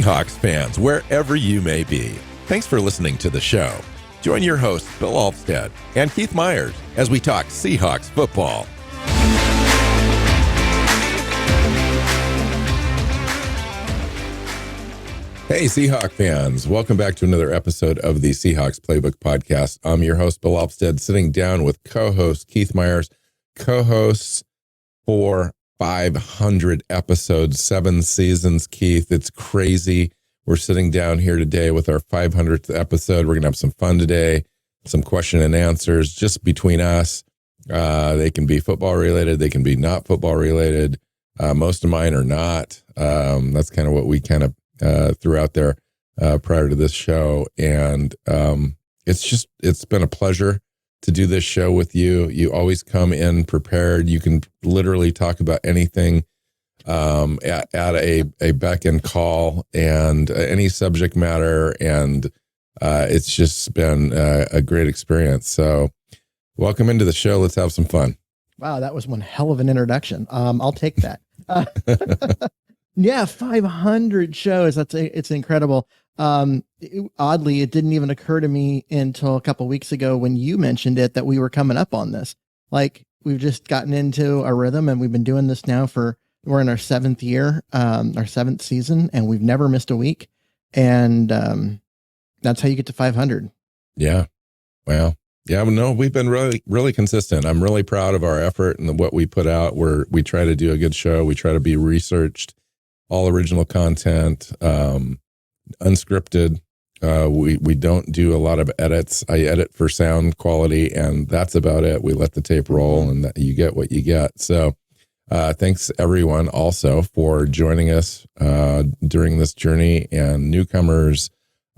Seahawks fans, wherever you may be, thanks for listening to the show. Join your hosts, Bill Alvstad and Keith Myers, as we talk Seahawks football. Hey, Seahawk fans. Welcome back to another episode of the Seahawks Playbook podcast. I'm your host, Bill Alvstad, sitting down with co-host Keith Myers, co-hosts for 500 episodes, 7 seasons, Keith. It's crazy. We're sitting down here today with our 500th episode. We're going to have some fun today, some question and answers just between us. They can be football related. They can be not football related. Most of mine are not. That's kind of what we kind of threw out there prior to this show. And it's been a pleasure to do this show with you. You always come in prepared. You can literally talk about anything at a beck and call and any subject matter. And it's just been a great experience. So welcome into the show. Let's have some fun. Wow, that was one hell of an introduction. I'll take that. Yeah, 500 shows. It's incredible. Oddly, it didn't even occur to me until a couple weeks ago when you mentioned it that we were coming up on this. Like, we've just gotten into a rhythm, and we've been doing this now we're in our 7th year, our 7th season, and we've never missed a week. And that's how you get to 500. Yeah. Wow. Yeah, no, we've been really, really consistent. I'm really proud of our effort and what we put out. We try to do a good show. We try to be researched, all original content, unscripted. We don't do a lot of edits. I edit for sound quality, and that's about it. We let the tape roll, and you get what you get. So thanks, everyone, also for joining us during this journey, and newcomers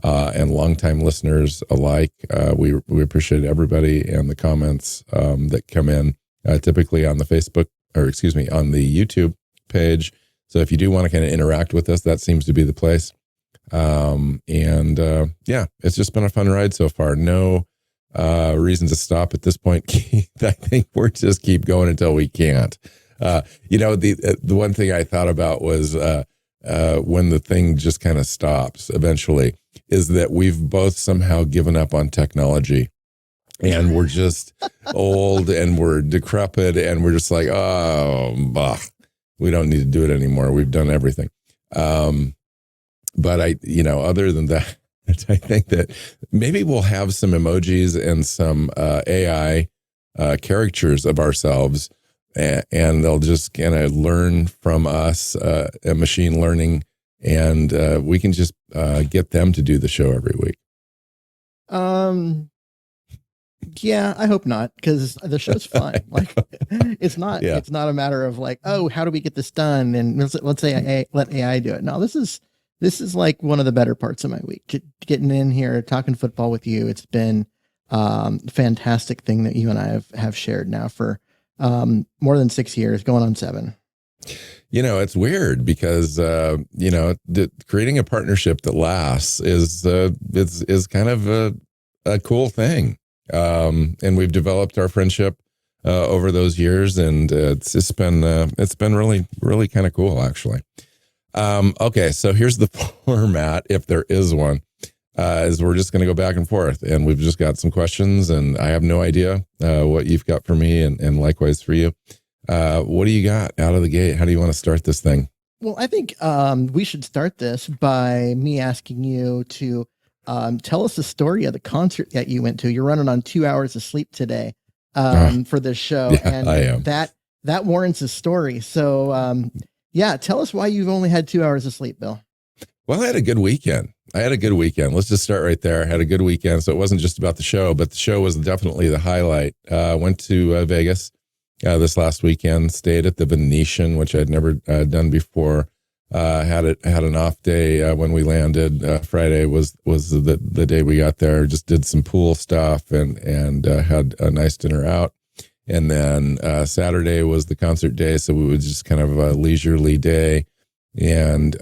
and longtime listeners alike. We appreciate everybody and the comments that come in, typically on the Facebook, on the YouTube page. So if you do want to kind of interact with us, that seems to be the place. Yeah, it's just been a fun ride so far. No reason to stop at this point, Keith. I think we're just keep going until we can't. The one thing I thought about was when the thing just kind of stops eventually, is that we've both somehow given up on technology, and we're just old and we're decrepit, and we're just like, we don't need to do it anymore. We've done everything. But other than that, I think that maybe we'll have some emojis and some AI caricatures of ourselves, and they'll just kind of learn from us, a machine learning, and we can just get them to do the show every week. Yeah, I hope not, because the show's fun. Like, it's not a matter of like, oh, how do we get this done? And let's say let AI do it. No, this is like one of the better parts of my week. Getting in here, talking football with you. It's been a fantastic thing that you and I have shared now for more than 6 years, going on 7. It's weird because creating a partnership that lasts is kind of a cool thing. And we've developed our friendship over those years, and it's been really, really kind of cool, actually. Okay, so here's the format, if there is one, is we're just going to go back and forth, and we've just got some questions, and I have no idea what you've got for me, and likewise for you. What do you got out of the gate? How do you want to start this thing? Well, I think we should start this by me asking you to tell us the story of the concert that you went to. You're running on 2 hours of sleep today for this show. Yeah, and I am. That warrants a story. So tell us why you've only had 2 hours of sleep, Bill. Well, I had a good weekend. Let's just start right there. I had a good weekend. So it wasn't just about the show, but the show was definitely the highlight. Went to Vegas this last weekend, stayed at the Venetian, which I'd never done before. Had an off day when we landed. Friday was the day we got there. Just did some pool stuff and had a nice dinner out. And then Saturday was the concert day, so we was just kind of a leisurely day, and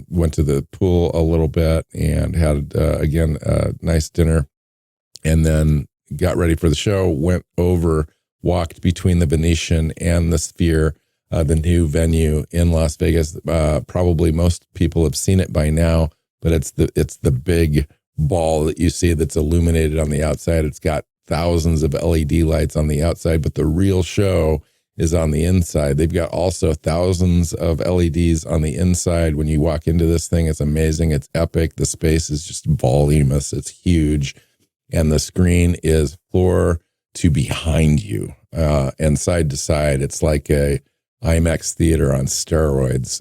went to the pool a little bit and had again a nice dinner, and then got ready for the show. Walked between the Venetian and the Sphere the new venue in Las Vegas. Probably most people have seen it by now, but it's the big ball that you see that's illuminated on the outside. It's got thousands of LED lights on the outside, but the real show is on the inside. They've got also thousands of LEDs on the inside. When you walk into this thing, it's amazing. It's epic. The space is just voluminous. It's huge. And the screen is floor to behind you and side to side. It's like a IMAX theater on steroids.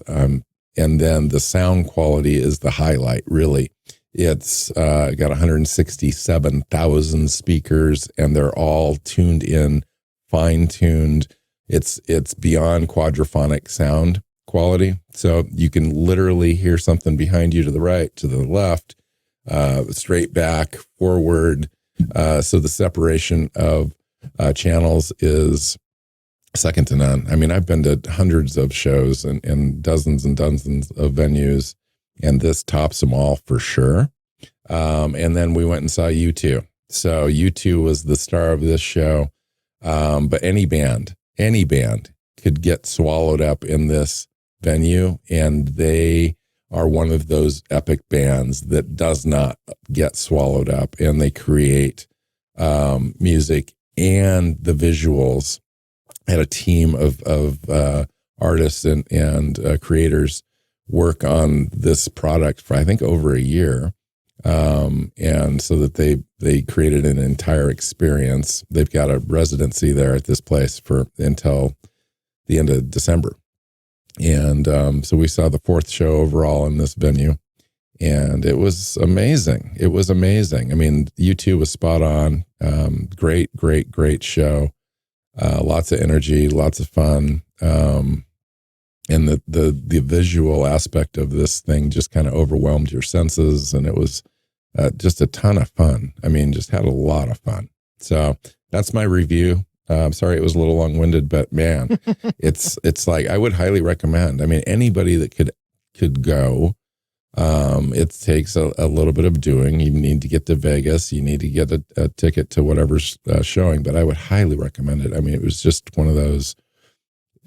And then the sound quality is the highlight, really. It's got 167,000 speakers, and they're all tuned in, fine-tuned. It's beyond quadraphonic sound quality. So you can literally hear something behind you to the right, to the left, straight back, forward. So the separation of channels is second to none. I mean, I've been to hundreds of shows and dozens of venues, and this tops them all for sure. And then we went and saw U2. So U2 was the star of this show. But any band could get swallowed up in this venue, and they are one of those epic bands that does not get swallowed up, and they create music and the visuals. Had a team of artists and creators work on this product for, I think, over a year. And so that they created an entire experience. They've got a residency there at this place until the end of December. And so we saw the fourth show overall in this venue, and it was amazing. It was amazing. I mean, U2 was spot on. Great show. Lots of energy, lots of fun. And the visual aspect of this thing just kind of overwhelmed your senses, and it was just a ton of fun. I mean, just had a lot of fun. So that's my review. I'm sorry it was a little long-winded, but man, it's like I would highly recommend. I mean, anybody that could go. It takes a little bit of doing. You need to get to Vegas. You need to get a ticket to whatever's showing, but I would highly recommend it. I mean, it was just one of those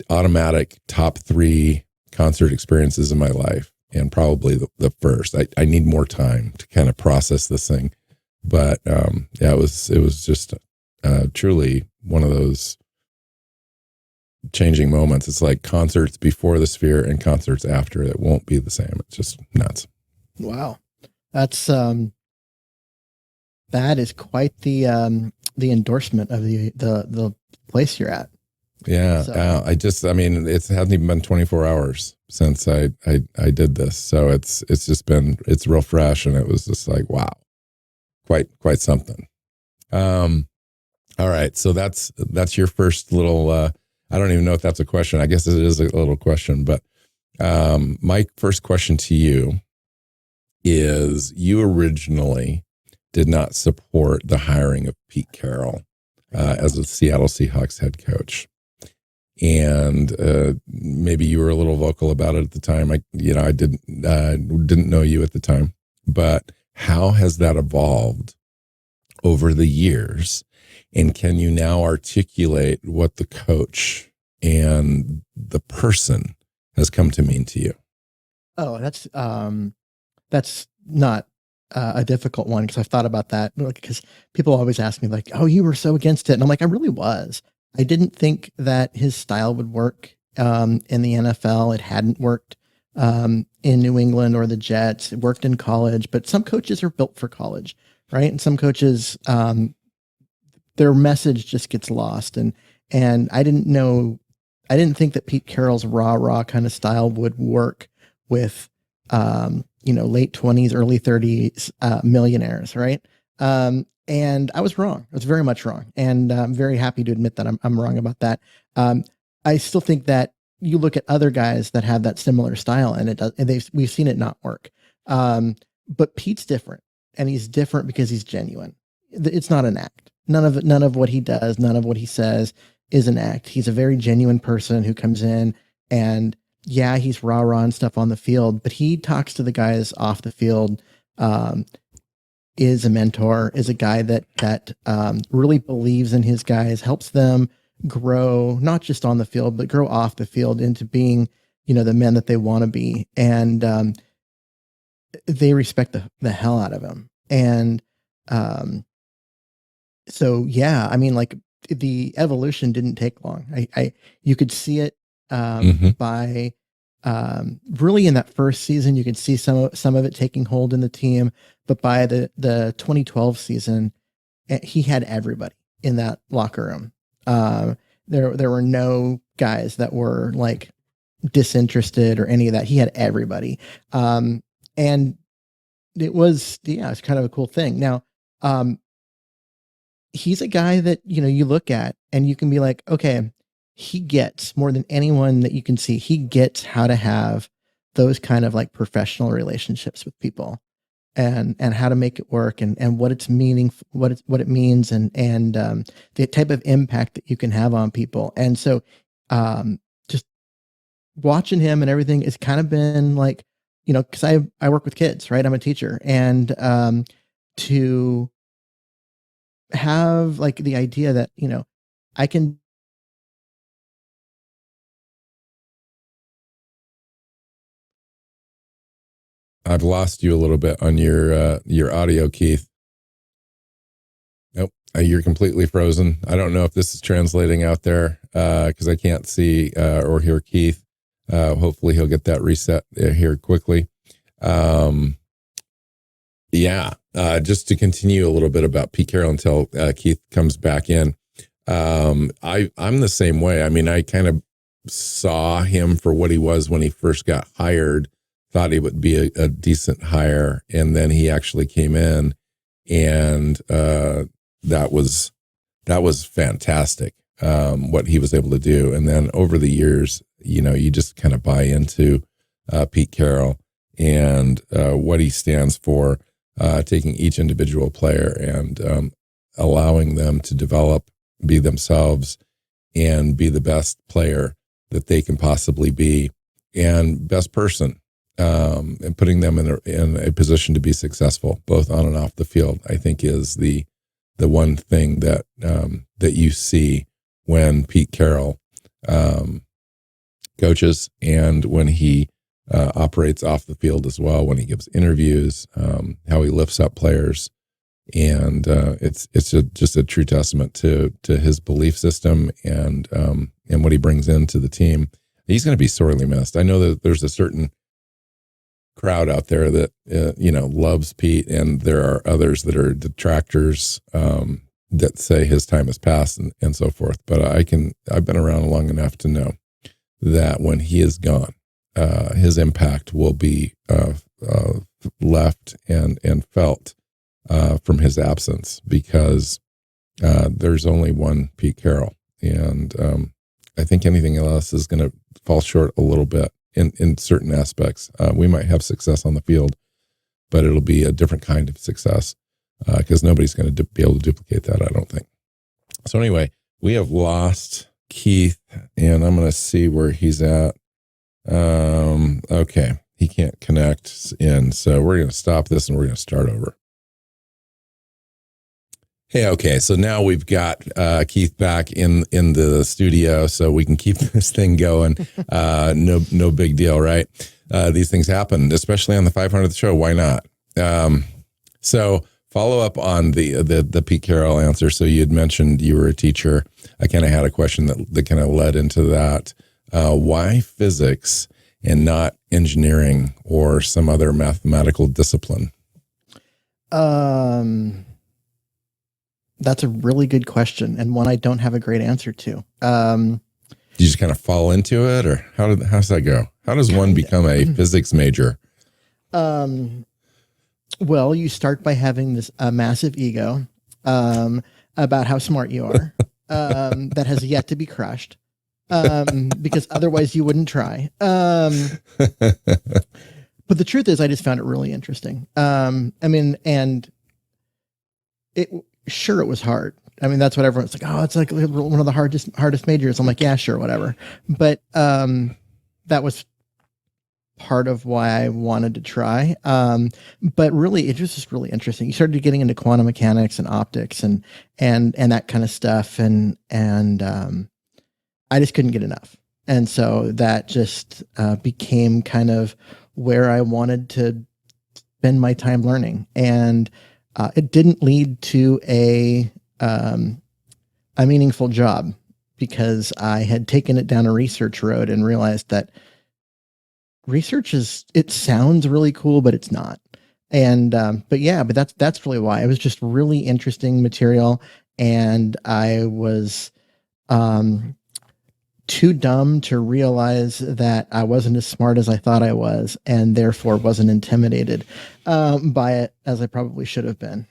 automatic top 3 concert experiences in my life, and probably the first. I need more time to kind of process this thing, but yeah, it was just truly one of those changing moments. It's like concerts before the Sphere and concerts after. It won't be the same. It's just nuts. Wow, that's that is quite the endorsement of the place you're at. Yeah, so. I mean, it hasn't even been 24 hours since I did this, so it's real fresh, and it was just like, wow, quite something. All right, so that's your first little. I don't even know if that's a question. I guess it is a little question, but my first question to you is: you originally did not support the hiring of Pete Carroll as a Seattle Seahawks head coach. And maybe you were a little vocal about it at the time. I didn't know you at the time, but how has that evolved over the years? And can you now articulate what the coach and the person has come to mean to you? Oh, that's not a difficult one, because I've thought about that, because people always ask me like, "Oh, you were so against it," and I'm like, I really was. I didn't think that his style would work in the NFL. It hadn't worked in New England or the Jets. It worked in college, but some coaches are built for college, right? And some coaches, their message just gets lost. And I didn't think that Pete Carroll's rah kind of style would work with, late 20s, early 30s millionaires, right? And I was wrong. I was very much wrong. And I'm very happy to admit that I'm wrong about that. I still think that you look at other guys that have that similar style, and it does, and we've seen it not work. But Pete's different, and he's different because he's genuine. It's not an act. None of what he does, none of what he says is an act. He's a very genuine person who comes in, and yeah, he's rah and stuff on the field, but he talks to the guys off the field, is a mentor, is a guy that really believes in his guys, helps them grow, not just on the field, but grow off the field into being, the men that they want to be. And they respect the hell out of him. And so, yeah, I mean, like the evolution didn't take long. You could see it by really in that first season. You could see some of it taking hold in the team, but by the 2012 season, he had everybody in that locker room. There were no guys that were like disinterested or any of that. He had everybody. And it's kind of a cool thing. Now, he's a guy that, you look at and you can be like, okay, he gets more than anyone that you can see. He gets how to have those kind of like professional relationships with people and how to make it work and what it's meaning, what it means and the type of impact that you can have on people. And so, just watching him and everything has kind of been like, cause I work with kids, right? I'm a teacher, and, to have like the idea that, I can I've lost you a little bit on your audio, Keith. Nope, you're completely frozen. I don't know if this is translating out there because I can't see or hear Keith. Hopefully he'll get that reset here quickly. Just to continue a little bit about Pete Carroll until Keith comes back in. I'm the same way. I mean, I kind of saw him for what he was when he first got hired, thought he would be a decent hire. And then he actually came in and that was fantastic, what he was able to do. And then over the years, you just kind of buy into Pete Carroll and what he stands for, taking each individual player and allowing them to develop, be themselves, and be the best player that they can possibly be, and best person, and putting them in a position to be successful, both on and off the field. I think is the one thing that you see when Pete Carroll coaches and when he operates off the field as well, when he gives interviews, how he lifts up players. And it's just a true testament to his belief system and what he brings into the team. He's going to be sorely missed. I know that there's a certain crowd out there that loves Pete, and there are others that are detractors that say his time has passed and so forth. But I've been around long enough to know that when he is gone, his impact will be left and felt from his absence, because there's only one Pete Carroll, and I think anything else is going to fall short a little bit in certain aspects. We might have success on the field, but it'll be a different kind of success because nobody's going to be able to duplicate that, I don't think. So anyway, we have lost Keith, and I'm going to see where he's at. Okay, he can't connect in, so we're going to stop this and we're going to start over. Hey, okay, so now we've got Keith back in the studio, so we can keep this thing going. No big deal, right? These things happen, especially on the 500th show. Why not? So follow up on the Pete Carroll answer. So you had mentioned you were a teacher. I kind of had a question that kind of led into that. Why physics and not engineering or some other mathematical discipline? That's a really good question, and one I don't have a great answer to. You just kind of fall into it, or how's that go? How does one become a physics major? Well, you start by having this massive ego about how smart you are that has yet to be crushed, because otherwise you wouldn't try. But the truth is, I just found it really interesting. Sure, it was hard. I mean, that's what everyone's like, oh, it's like one of the hardest majors. I'm like, yeah, sure, whatever. But that was part of why I wanted to try. But really, it was just really interesting. You started getting into quantum mechanics and optics and that kind of stuff, and I just couldn't get enough. And so that just became kind of where I wanted to spend my time learning. And it didn't lead to a meaningful job, because I had taken it down a research road and realized that research it sounds really cool, but it's not. And but that's really why. It was just really interesting material, and I was too dumb to realize that I wasn't as smart as I thought I was, and therefore wasn't intimidated by it as I probably should have been.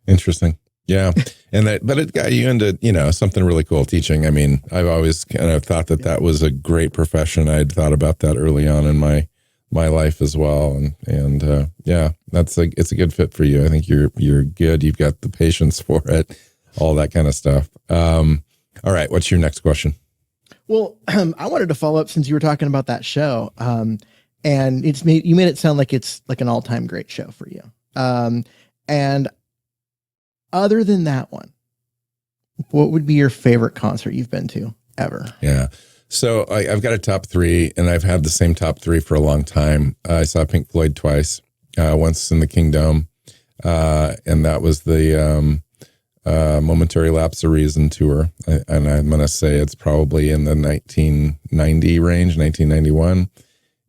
Interesting. Yeah. But it got you into, something really cool, teaching. I mean, I've always kind of thought that was a great profession. I'd thought about that early on in my life as well. And yeah, it's a good fit for you. I think you're good. You've got the patience for it, all that kind of stuff. All right. What's your next question? Well, I wanted to follow up, since you were talking about that show. And you made it sound like it's like an all-time great show for you. And other than that one, what would be your favorite concert you've been to ever? Yeah. So I've got a top three, and I've had the same top three for a long time. I saw Pink Floyd twice, once in the Kingdom, and that was the Momentary Lapse of Reason tour. And I'm going to say it's probably in the 1990 range, 1991.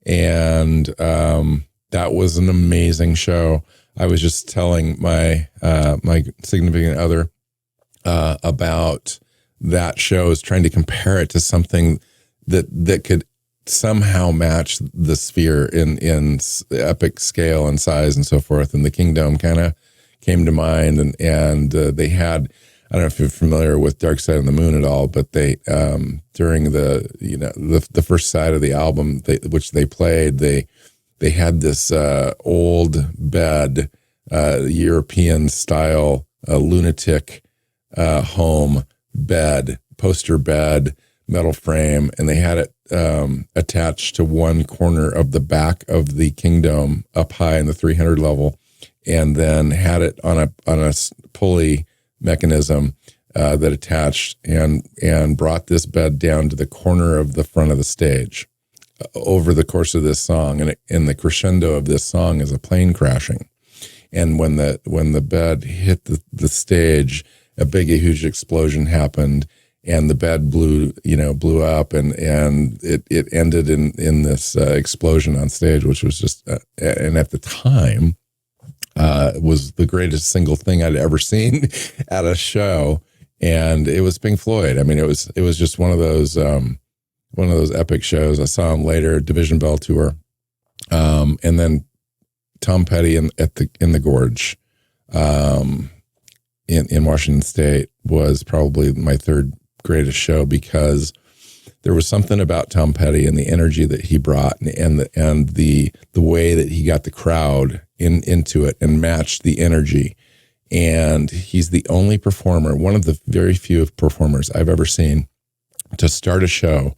And that was an amazing show. I was just telling my significant other about that show, is trying to compare it to something that could somehow match the Sphere in epic scale and size and so forth. And the Kingdom kind of came to mind, and they had, I don't know if you're familiar with Dark Side of the Moon at all, but they during the first side of the album, which they played, they had this old bed, European style lunatic home bed, poster bed, metal frame, and they had it attached to one corner of the back of the Kingdom up high in the 300 level, and then had it on a pulley mechanism that attached and brought this bed down to the corner of the front of the stage over the course of this song. And the crescendo of this song is a plane crashing. And when the bed hit the stage, a huge explosion happened, and the bed blew up, and it ended in this explosion on stage, which was just and at the time was the greatest single thing I'd ever seen at a show. And it was Pink Floyd. I mean, it was just one of those epic shows. I saw him later, Division Bell tour, and then Tom Petty in the Gorge, in Washington State was probably my third greatest show, because there was something about Tom Petty and the energy that he brought, and the way that he got the crowd into it and matched the energy. And he's the only performer, one of the very few performers I've ever seen, to start a show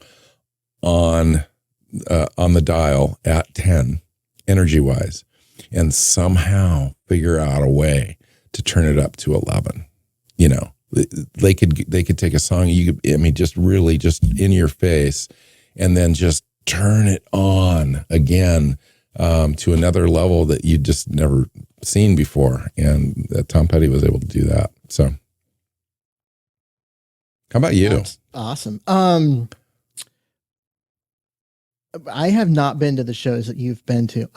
on the dial at 10 energy wise, and somehow figure out a way to turn it up to 11. They could take a song, just really just in your face, and then just turn it on again to another level that you'd just never seen before. And Tom Petty was able to do that. So how about you? That's awesome. I have not been to the shows that you've been to.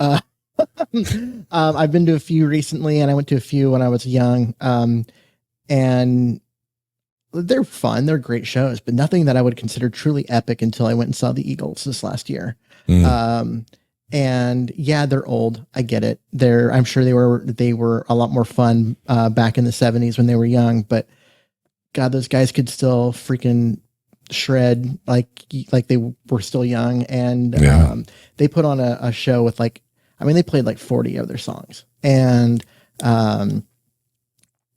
I've been to a few recently, and I went to a few when I was young. And they're fun. They're great shows, but nothing that I would consider truly epic until I went and saw the Eagles this last year. And yeah, they're old. I get it. I'm sure they were a lot more fun back in the 70s when they were young, but God, those guys could still freaking shred like they were still young. And they put on a show with they played like 40 of their songs, and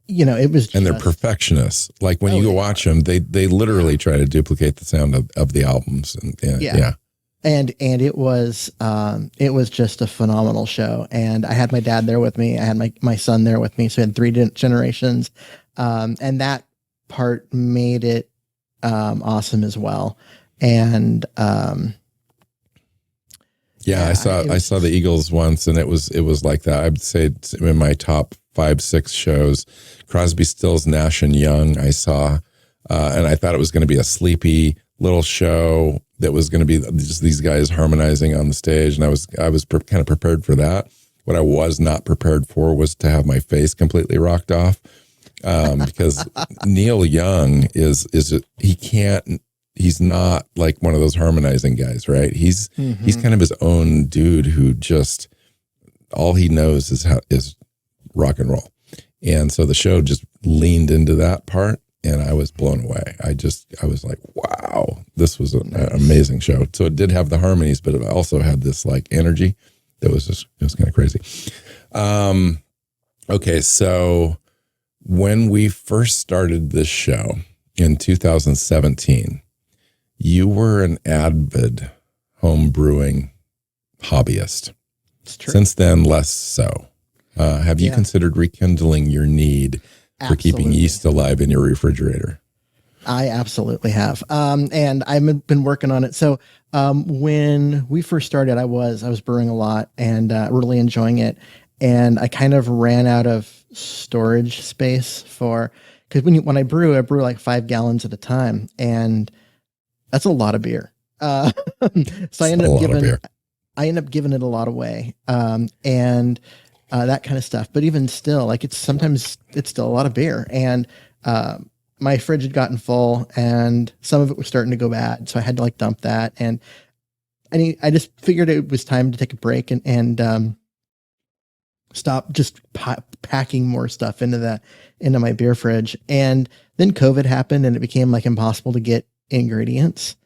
it was and they're perfectionists. Like when you go watch them, they literally try to duplicate the sound of the albums. And yeah. And it was just a phenomenal show. And I had my dad there with me. I had my son there with me. So we had three generations. And that part made it awesome as well. And I saw the Eagles once, and it was like that. I'd say it's in my top 5-6 shows. Crosby, Stills, Nash and Young I saw, and I thought it was going to be a sleepy little show that was going to be just these guys harmonizing on the stage, and I was kind of prepared for that. What I was not prepared for was to have my face completely rocked off, because Neil Young he's not like one of those harmonizing guys, right? He's kind of his own dude who just all he knows is rock and roll, and so the show just leaned into that part. And I was blown away. I was like, wow, this was an amazing show. So it did have the harmonies, but it also had this like energy that was it was kind of crazy. Okay. So when we first started this show in 2017, you were an avid home brewing hobbyist. It's true. Since then, less so. Have you considered rekindling your need for keeping yeast alive in your refrigerator? I absolutely have. And I've been working on it. So when we first started, I was brewing a lot and really enjoying it. And I kind of ran out of storage space because when I brew like 5 gallons at a time. And that's a lot of beer. So I ended up giving it a lot away. And that kind of stuff. But even still, like sometimes it's still a lot of beer. And my fridge had gotten full and some of it was starting to go bad. So I had to like dump that. And I just figured it was time to take a break and stop just packing more stuff into my beer fridge. And then COVID happened and it became like impossible to get ingredients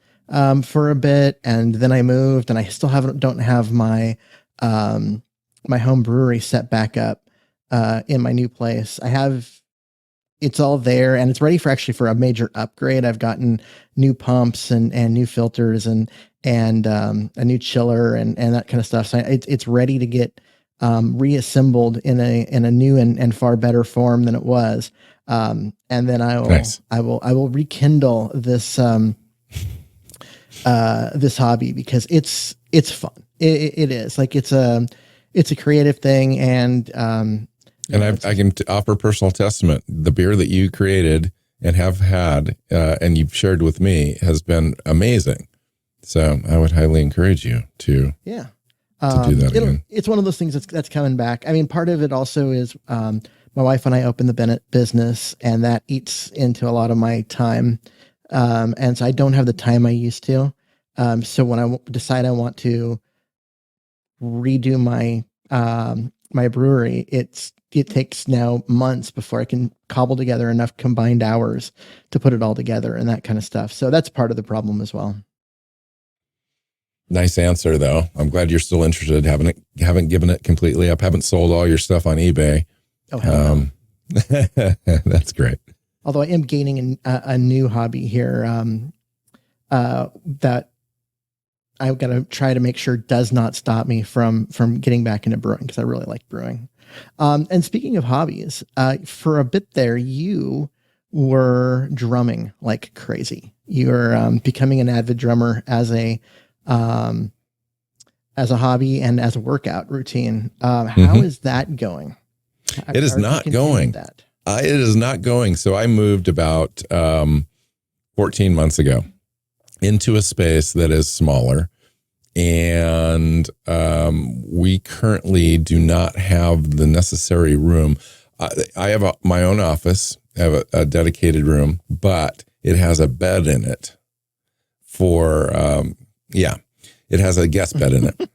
for a bit. And then I moved and I still don't have my home brewery set back up in my new place. It's all there and it's ready for a major upgrade. I've gotten new pumps and new filters and a new chiller and that kind of stuff. So it's ready to get reassembled in a new and far better form than it was. And then I will rekindle this this hobby because it's fun. It is like it's a creative thing, and I can offer personal testament. The beer that you created and have had, and you've shared with me, has been amazing. So I would highly encourage you to do that again. It's one of those things that's coming back. I mean, part of it also is my wife and I opened the Bennett business, and that eats into a lot of my time, and so I don't have the time I used to. So when I decide I want to redo my brewery, it takes now months before I can cobble together enough combined hours to put it all together and that kind of stuff. So that's part of the problem as well. Nice answer though. I'm glad you're still interested. Haven't given it completely up. Haven't sold all your stuff on eBay. Oh, hell no. That's great. Although I am gaining a new hobby here that I've got to try to make sure does not stop me from getting back into brewing, because I really like brewing. And speaking of hobbies, for a bit there, you were drumming like crazy. You were becoming an avid drummer as a hobby and as a workout routine. How is that going? It is not going. It is not going. So I moved about 14 months ago into a space that is smaller, and we currently do not have the necessary room. I have my own office. I have a dedicated room, but it has a bed in it it has a guest bed in it.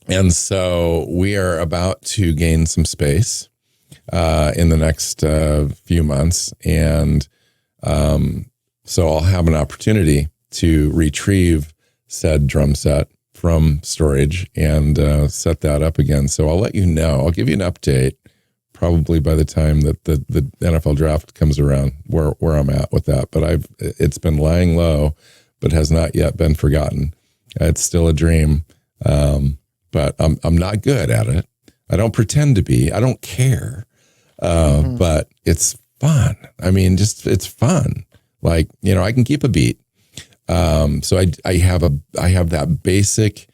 And so we are about to gain some space in the next few months. And so I'll have an opportunity to retrieve said drum set from storage and set that up again. So I'll let you know. I'll give you an update probably by the time that the NFL draft comes around where I'm at with that. But it's been lying low, but has not yet been forgotten. It's still a dream. But I'm not good at it. I don't pretend to be. I don't care. But it's fun. I mean, it's fun. Like, I can keep a beat. So I have that basic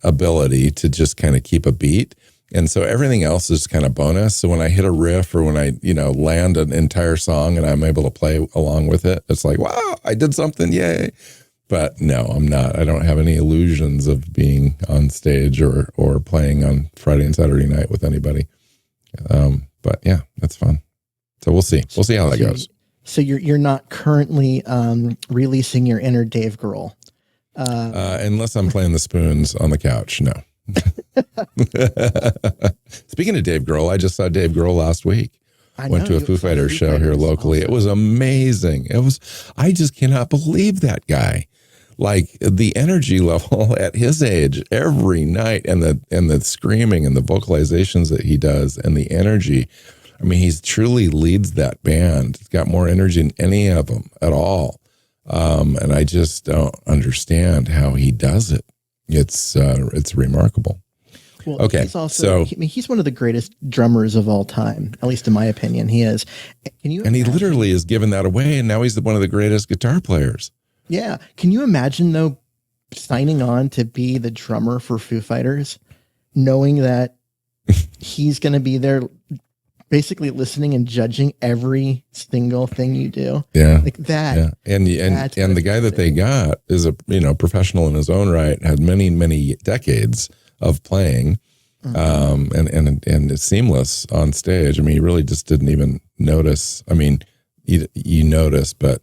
ability to just kind of keep a beat. And so everything else is kind of bonus. So when I hit a riff or when I, land an entire song and I'm able to play along with it, it's like, wow, I did something. Yay. But no, I'm not. I don't have any illusions of being on stage or playing on Friday and Saturday night with anybody. But yeah, that's fun. So we'll see. We'll see how that goes. So you're not currently releasing your inner Dave Grohl. Unless I'm playing the spoons on the couch. No. Speaking of Dave Grohl, I just saw Dave Grohl last week. Went to a Foo Fighters show here locally. Awesome. It was amazing. I just cannot believe that guy. Like the energy level at his age every night and the screaming and the vocalizations that he does and the energy. I mean, he truly leads that band. He's got more energy than any of them at all. And I just don't understand how he does it. It's remarkable. Well, okay, he's one of the greatest drummers of all time, at least in my opinion. He is. And he literally has given that away, and now he's one of the greatest guitar players. Yeah. Can you imagine, though, signing on to be the drummer for Foo Fighters, knowing that he's going to be there basically listening and judging every single thing you do? Yeah. Like that. Yeah. And the guy that they got is a professional in his own right, had many, many decades of playing, and it's seamless on stage. I mean, he really just didn't even notice. I mean, you notice, but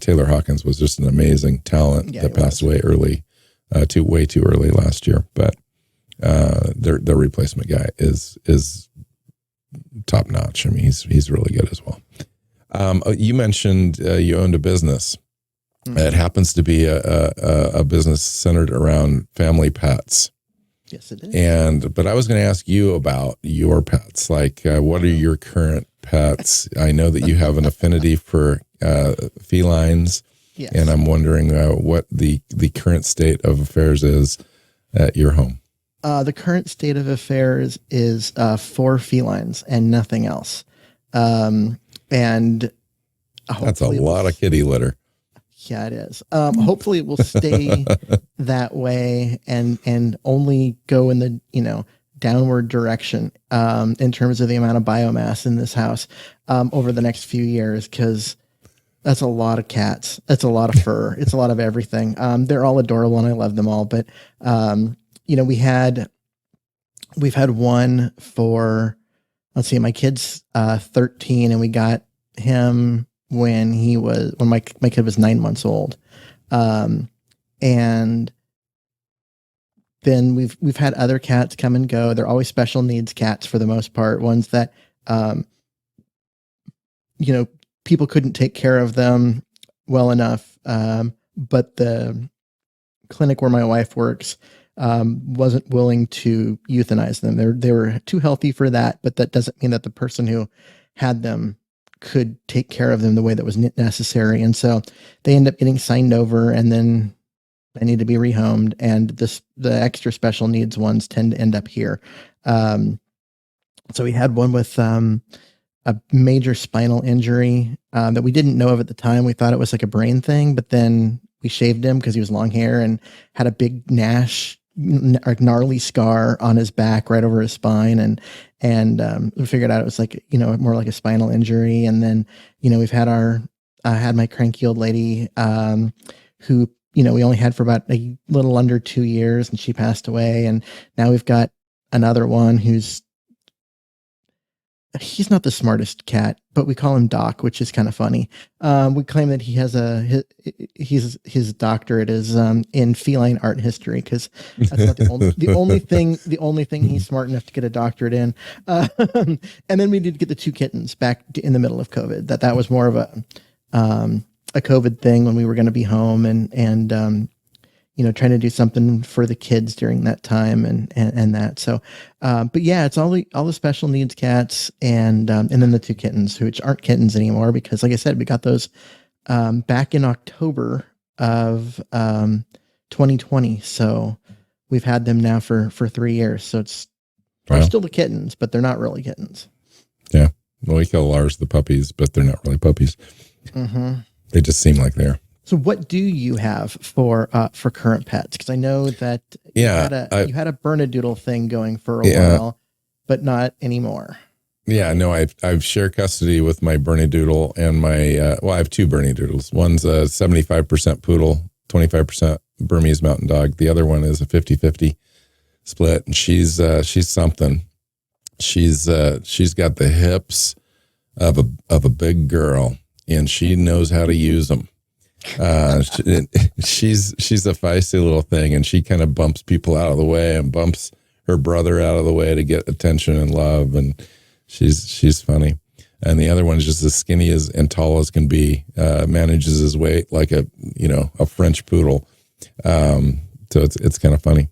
Taylor Hawkins was just an amazing talent that passed away early, way too early last year. But their replacement guy is top notch. I mean, he's really good as well. You mentioned you owned a business. It happens to be a business centered around family pets. Yes, it is. But I was going to ask you about your pets. Like, what are your current pets? I know that you have an affinity for felines, yes. And I'm wondering what the current state of affairs is at your home. The current state of affairs is 4 felines and nothing else. And that's a lot of kitty litter. Yeah, it is. Hopefully it will stay that way and only go in the, downward direction in terms of the amount of biomass in this house over the next few years, because that's a lot of cats. That's a lot of fur. It's a lot of everything. They're all adorable and I love them all. But, we've had one for, let's see, my kid's 13 and we got him when my kid was 9 months old. And then we've had other cats come and go. They're always special needs cats for the most part, ones that, people couldn't take care of them well enough. But the clinic where my wife works, wasn't willing to euthanize them. They were too healthy for that, but that doesn't mean that the person who had them could take care of them the way that was necessary. And so they end up getting signed over and then they need to be rehomed. And the extra special needs ones tend to end up here. So we had one with a major spinal injury that we didn't know of at the time. We thought it was like a brain thing, but then we shaved him because he was long hair and had a big gnarly scar on his back right over his spine. And we figured out it was like, more like a spinal injury. And then, we've had had my cranky old lady who, we only had for about a little under 2 years and she passed away. And now we've got another one he's not the smartest cat, but we call him Doc, which is kind of funny. We claim that he has his doctorate is in feline art history, because that's not the only thing he's smart enough to get a doctorate in. And then we did get the 2 kittens back in the middle of COVID. That was more of a COVID thing when we were going to be home and trying to do something for the kids during that time and that. So, but yeah, it's all the special needs cats and then the 2 kittens, which aren't kittens anymore, because like I said, we got those back in October of 2020. So we've had them now for 3 years. So they're still the kittens, but they're not really kittens. Yeah. Well, we call ours the puppies, but they're not really puppies. Mm-hmm. They just seem like they are. So what do you have for current pets? Because I know that you had a Bernedoodle thing going for a while, but not anymore. Yeah, no, I've shared custody with my Bernedoodle and my I have two Bernedoodles. One's a 75% poodle, 25% Burmese mountain dog. The other one is a 50-50 split, and she's something. She's got the hips of a big girl, and she knows how to use them. She's a feisty little thing, and she kind of bumps people out of the way and bumps her brother out of the way to get attention and love, and she's funny. And the other one is just as skinny and tall as can be, manages his weight like a French poodle. So it's kind of funny.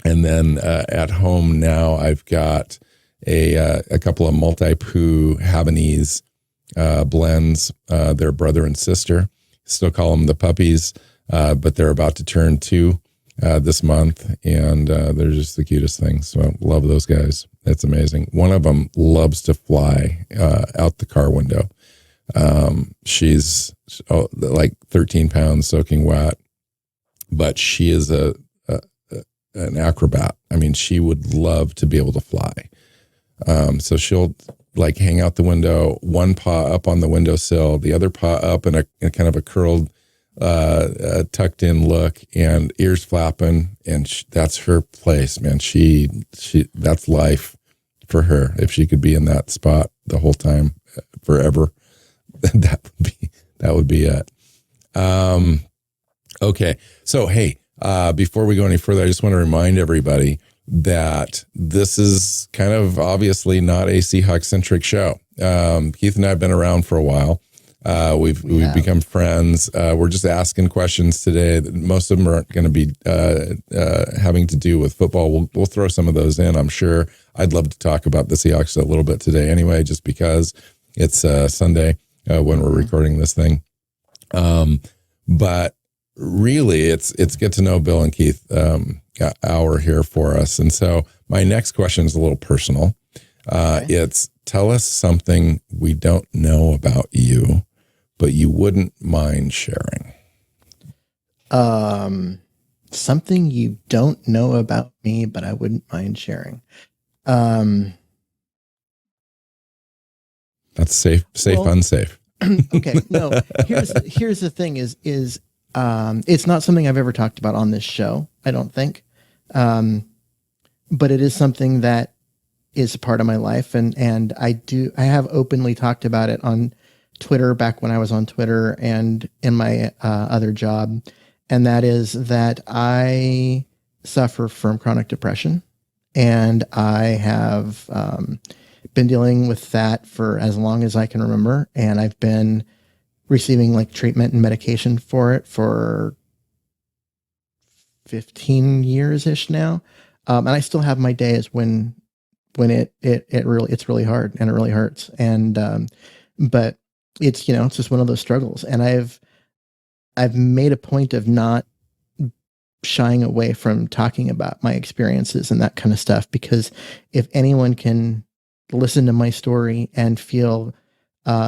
And then at home now I've got a couple of multi-poo Havanese blends. They're brother and sister. Still call them the puppies, but they're about to turn 2 this month, and they're just the cutest things. So I love those guys. It's amazing. One of them loves to fly out the car window. She's like 13 pounds soaking wet, but she is an acrobat. I mean, she would love to be able to fly. So she'll like hang out the window, one paw up on the windowsill, the other paw up in a kind of a curled, tucked in look, and ears flapping. And that's her place, man. She that's life for her. If she could be in that spot the whole time, forever, that would be it. Okay. So, hey, before we go any further, I just want to remind everybody that this is kind of obviously not a Seahawks-centric show. Keith and I have been around for a while. We've become friends. We're just asking questions today. Most of them aren't going to be having to do with football. We'll throw some of those in, I'm sure. I'd love to talk about the Seahawks a little bit today anyway, just because it's Sunday when we're recording this thing. But really, it's get to know Bill and Keith hour here for us. And so my next question is a little personal. It's tell us something we don't know about you, but you wouldn't mind sharing. Something you don't know about me, but I wouldn't mind sharing. That's safe, well, unsafe. Okay. No, here's the thing is it's not something I've ever talked about on this show, I don't think. But it is something that is a part of my life. And I have openly talked about it on Twitter back when I was on Twitter and in my other job. And that is that I suffer from chronic depression, and I have been dealing with that for as long as I can remember. And I've been receiving like treatment and medication for it for 15 years-ish now. And I still have my days when it's really hard and it really hurts. And, but it's just one of those struggles. And I've made a point of not shying away from talking about my experiences and that kind of stuff, because if anyone can listen to my story and feel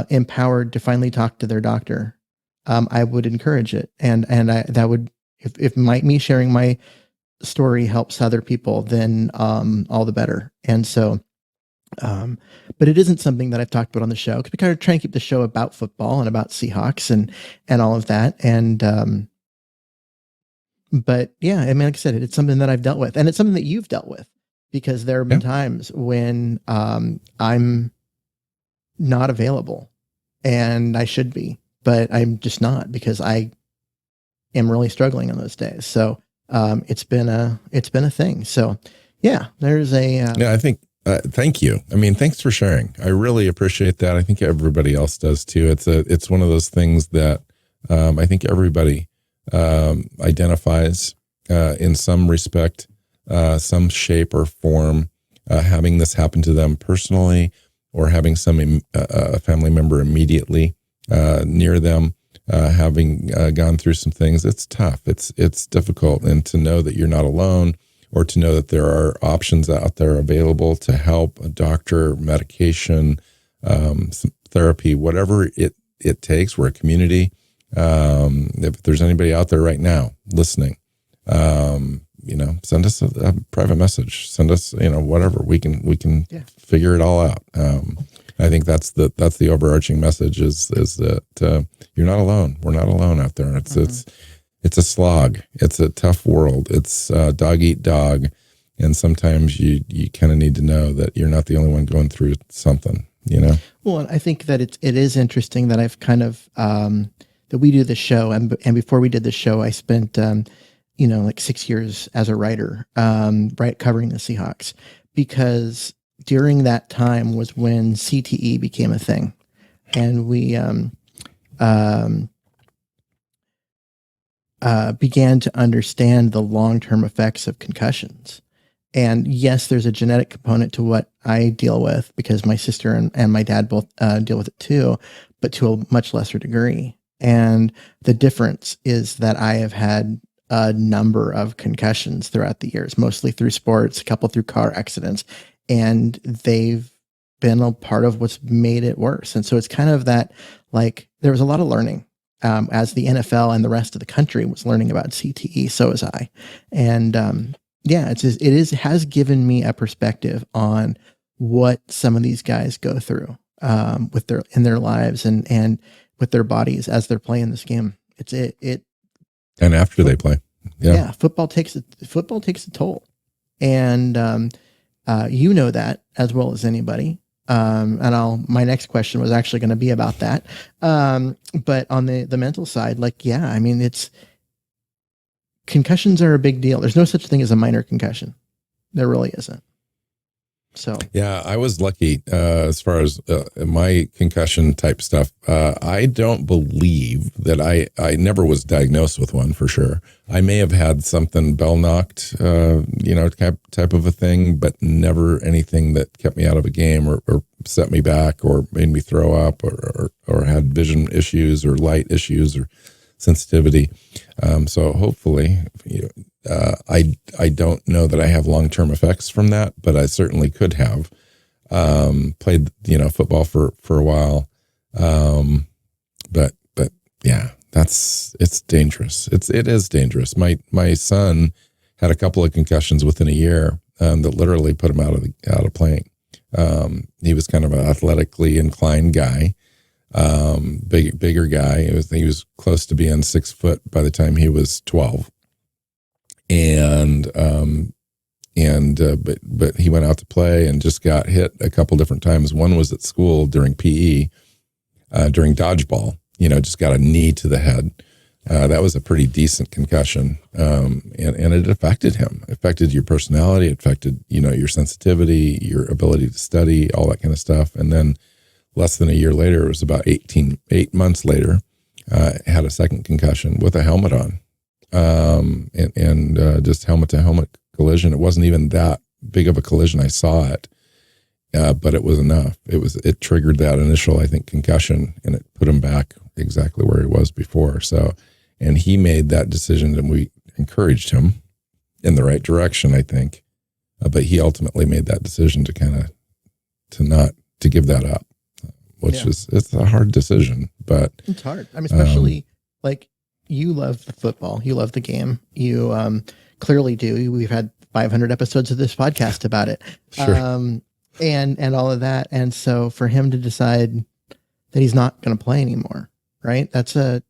empowered to finally talk to their doctor, I would encourage it. And that would, if me sharing my story helps other people, then all the better. And so, but it isn't something that I've talked about on the show, because we kind of try and keep the show about football and about Seahawks and all of that. And but yeah, I mean, like I said, it's something that I've dealt with, and it's something that you've dealt with, because there have been times when I'm not available, and I should be, but I'm just not, because I am really struggling on those days. So it's been a thing. So yeah, there's I think thank you. I mean, thanks for sharing. I really appreciate that. I think everybody else does too. It's one of those things that I think everybody identifies in some respect, some shape or form, having this happen to them personally, or having a family member immediately near them having gone through some things. It's tough. It's difficult. And to know that you're not alone, or to know that there are options out there available to help, a doctor, medication, some therapy, whatever it takes. We're a community. If there's anybody out there right now listening, send us a private message, send us, whatever we can figure it all out. I think that's the overarching message is that you're not alone. We're not alone out there. It's a slog. It's a tough world. It's dog eat dog. And sometimes you kind of need to know that you're not the only one going through something, Well, and I think that it is interesting that I've kind of, that we do the show. And before we did the show, I spent, like 6 years as a writer, covering the Seahawks, because during that time was when CTE became a thing. And we, began to understand the long-term effects of concussions. And yes, there's a genetic component to what I deal with, because my sister and my dad both deal with it too, but to a much lesser degree. And the difference is that I have had a number of concussions throughout the years, mostly through sports, a couple through car accidents, and they've been a part of what's made it worse. And so it's kind of that, like, there was a lot of learning. As the NFL and the rest of the country was learning about CTE, so was I. And it has given me a perspective on what some of these guys go through in their lives and with their bodies as they're playing this game. And after they play, football takes a toll, and that as well as anybody. My next question was actually going to be about that. But on the mental side, concussions are a big deal. There's no such thing as a minor concussion. There really isn't. So, yeah, I was lucky as far as my concussion type stuff. I don't believe that I never was diagnosed with one, for sure. I may have had something bell knocked, type of a thing, but never anything that kept me out of a game or set me back or made me throw up or had vision issues or light issues or sensitivity. So hopefully, I don't know that I have long-term effects from that, but I certainly could have played, football for a while. But yeah, it's dangerous. It is dangerous. My son had a couple of concussions within a year that literally put him out of playing. He was kind of an athletically inclined guy. Bigger guy. He was close to being 6 foot by the time he was 12. But he went out to play and just got hit a couple different times. One was at school during PE, during dodgeball, just got a knee to the head. That was a pretty decent concussion. And it affected him, affected your personality, affected, your sensitivity, your ability to study, all that kind of stuff. And then less than a year later, it was about 8 months later, had a second concussion with a helmet on, and just helmet to helmet collision. It wasn't even that big of a collision. I saw it, but it was enough. It triggered that initial, I think, concussion, and it put him back exactly where he was before. So, and he made that decision, and we encouraged him in the right direction, I think. But he ultimately made that decision to give that up. Which it's a hard decision, but it's hard. I mean, especially like you love the football, you love the game. You clearly do. We've had 500 episodes of this podcast about it, sure. And all of that. And so for him to decide that he's not going to play anymore, right? That's a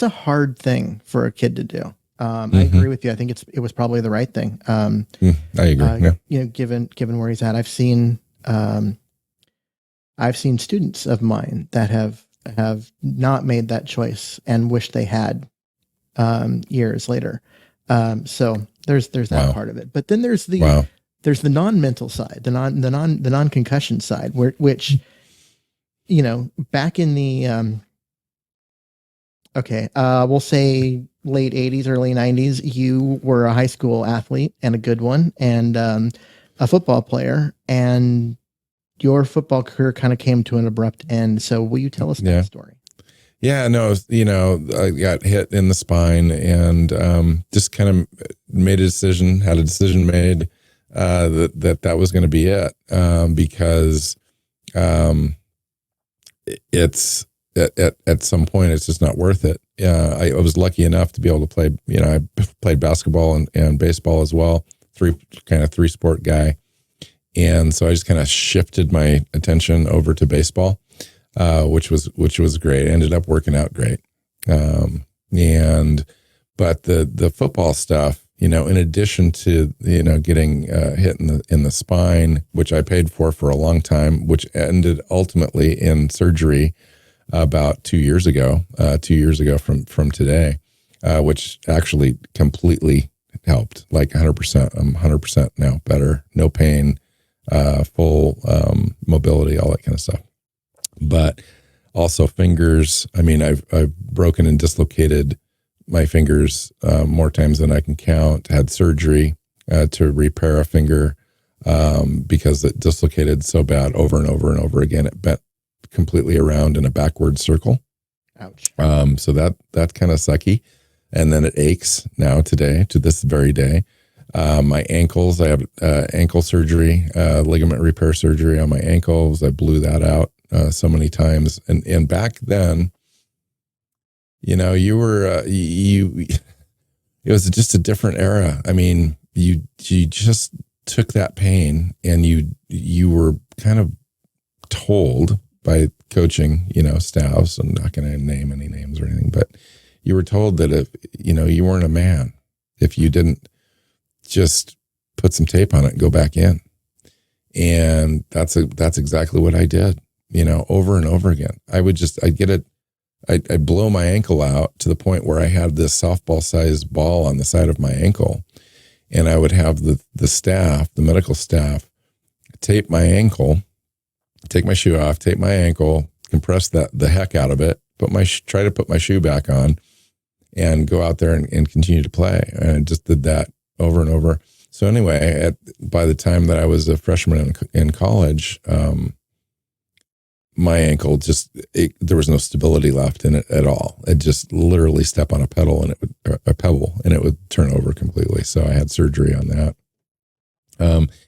hard thing for a kid to do. I agree with you. I think it was probably the right thing. I agree. Yeah. Given where he's at, I've seen students of mine that have not made that choice and wish they had years later. So there's that part of it. But then there's the non-mental side, the non-concussion side, which back in the we'll say late 80s, early 90s, you were a high school athlete and a good one, and a football player, and your football career kind of came to an abrupt end. So will you tell us that story? Yeah, no, I got hit in the spine and just kind of made a decision, had a decision made that was going to be it because it's at some point it's just not worth it. I was lucky enough to be able to play. I played basketball and baseball as well. Three sport guy, and so I just kind of shifted my attention over to baseball, which was great. Ended up working out great, but the football stuff, in addition to getting hit in the spine, which I paid for a long time, which ended ultimately in surgery about 2 years ago. 2 years ago from today, which actually completely helped, like 100%. I'm 100% now better, no pain, full mobility, all that kind of stuff. But also fingers. I mean, I've broken and dislocated my fingers more times than I can count. Had surgery to repair a finger because it dislocated so bad over and over and over again. It bent completely around in a backward circle. Ouch. So that's kind of sucky. And then it aches now today, to this very day. My ankles, I have ankle surgery, ligament repair surgery on my ankles. I blew that out so many times. And back then, you were, it was just a different era. I mean, you just took that pain and you were kind of told by coaching, staffs. I'm not going to name any names or anything, but you were told that if, you weren't a man, if you didn't just put some tape on it and go back in. And that's exactly what I did, over and over again. I'd blow my ankle out to the point where I had this softball sized ball on the side of my ankle. And I would have the staff, the medical staff, tape my ankle, take my shoe off, tape my ankle, compress the heck out of it, try to put my shoe back on and go out there and continue to play. And I just did that over and over. So anyway, by the time that I was a freshman in college, my ankle there was no stability left in it at all. It just literally step on a pebble and it would turn over completely. So I had surgery on that.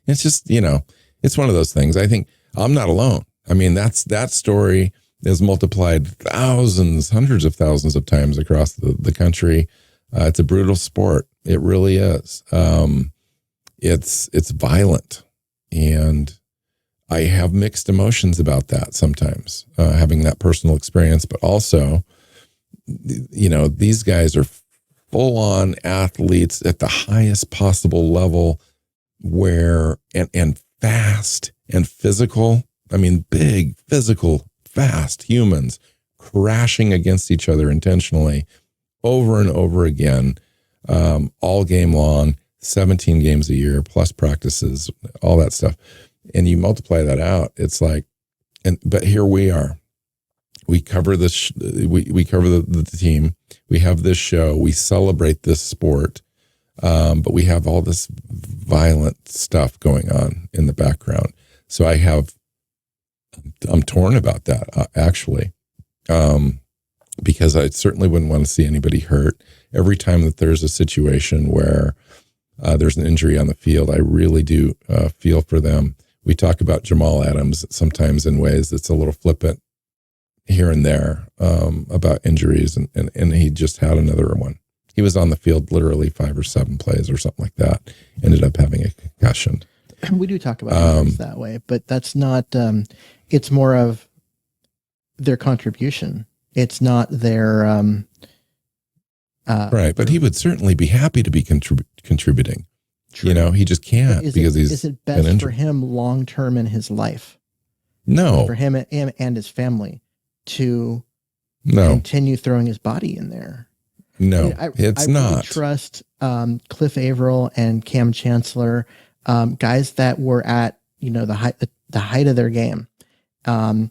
It's just, it's one of those things. I think I'm not alone. I mean, that story is multiplied thousands, hundreds of thousands of times across the country. It's a brutal sport. It really is. It's violent, and I have mixed emotions about that sometimes, having that personal experience, but also, these guys are full on athletes at the highest possible level and fast and physical. I mean, big, physical, fast humans crashing against each other intentionally over and over again, all game long, 17 games a year, plus practices, all that stuff. And you multiply that out, it's like, but here we are. We cover this, we cover the team. We have this show. We celebrate this sport. But we have all this violent stuff going on in the background. So I'm torn about that, actually, because I certainly wouldn't want to see anybody hurt. Every time that there's a situation where there's an injury on the field, I really do feel for them. We talk about Jamal Adams sometimes in ways that's a little flippant here and there about injuries, and he just had another one. He was on the field literally 5 or 7 plays or something like that. Ended up having a concussion. We do talk about injuries that way, but that's not, it's more of their contribution. It's not their... right, but he would certainly be happy to be contributing. True. He just can't because he's... Is it best for him long-term in his life? No. For him and his family to continue throwing his body in there? No, it's not. Really trust Cliff Averill and Cam Chancellor, guys that were at the height of their game, but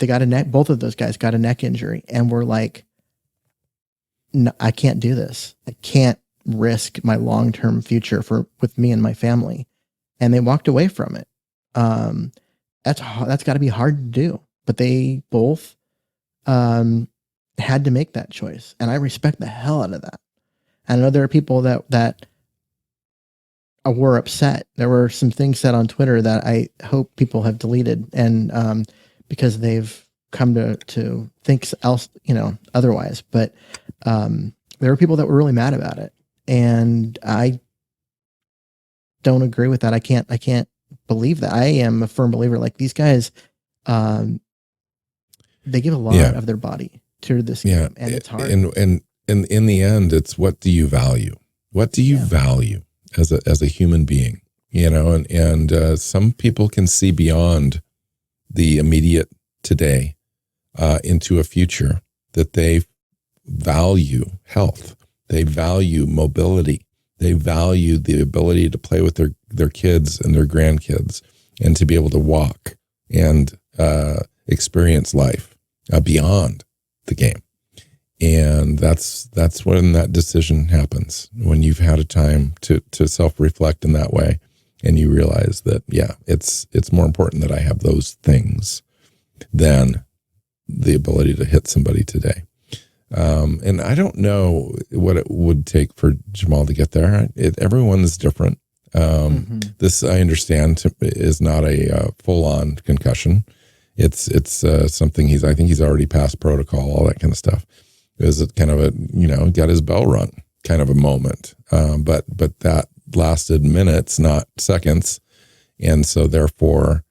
they got both of those guys got a neck injury, and were like, no, I can't do this. I can't risk my long-term future with me and my family, and they walked away from it. That's got to be hard to do, but they both. had to make that choice. And I respect the hell out of that. I know there are people that were upset. There were some things said on Twitter that I hope people have deleted, and because they've come to think else, otherwise. But there were people that were really mad about it, and I don't agree with that. I can't believe that. I am a firm believer. Like, these guys, they give a lot of their body to this game, and it's hard. And in the end, it's, what do you value? What do you value as a human being? And some people can see beyond the immediate today into a future, that they value health, they value mobility, they value the ability to play with their kids and their grandkids, and to be able to walk and experience life beyond the game. And that's when that decision happens, when you've had a time to self-reflect in that way, and you realize that, it's more important that I have those things than the ability to hit somebody today. And I don't know what it would take for Jamal to get there. Everyone's different. This, I understand, is not a full-on concussion. It's something I think he's already passed protocol, all that kind of stuff. It was kind of a, got his bell rung kind of a moment. But that lasted minutes, not seconds. And so therefore,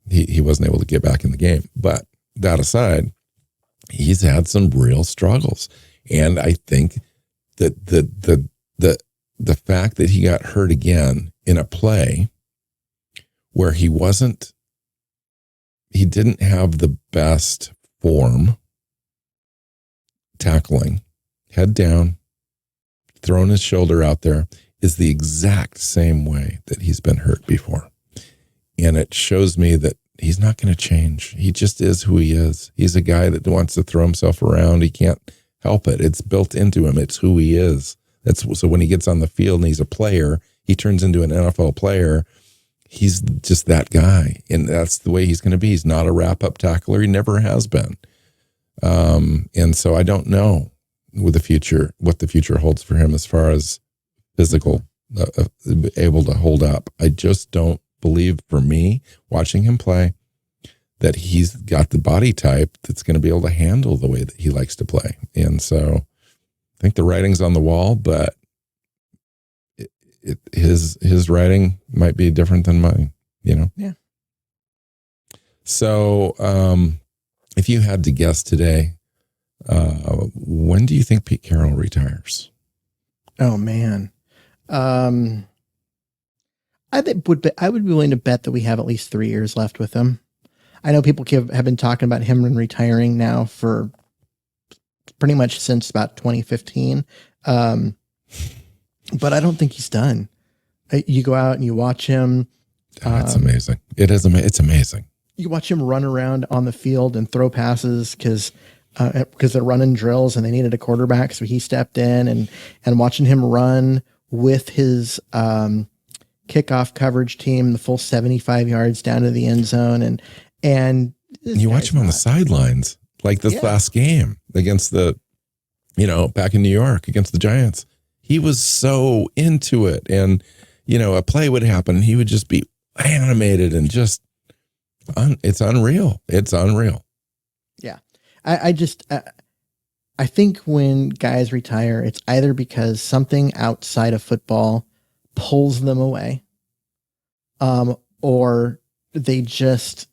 he wasn't able to get back in the game. But that aside, he's had some real struggles. And I think that the fact that he got hurt again in a play where he didn't have the best form tackling, head down, throwing his shoulder out there, is the exact same way that he's been hurt before. And it shows me that he's not going to change. He just is who he is. He's a guy that wants to throw himself around. He can't help it. It's built into him. It's who he is. So when he gets on the field and he's a player, he turns into an NFL player. He's just that guy. And that's the way he's going to be. He's not a wrap-up tackler. He never has been. And so I don't know what the future holds for him as far as physical, able to hold up. I just don't believe, for me, watching him play, that he's got the body type that's going to be able to handle the way that he likes to play. And so I think the writing's on the wall, but his writing might be different than mine, Yeah. So if you had to guess today, when do you think Pete Carroll retires? Oh, man. I would be willing to bet that we have at least 3 years left with him. I know people have been talking about him retiring now for pretty much since about 2015. But I don't think he's done. You go out and you watch him. That's amazing. It's amazing. You watch him run around on the field and throw passes because they're running drills and they needed a quarterback. So he stepped in, and watching him run with his kickoff coverage team, the full 75 yards down to the end zone. And you watch him on the sidelines, like this last game against back in New York against the Giants. He was so into it. And, a play would happen. He would just be animated and just, it's unreal. It's unreal. Yeah. I think when guys retire, it's either because something outside of football pulls them away, or they just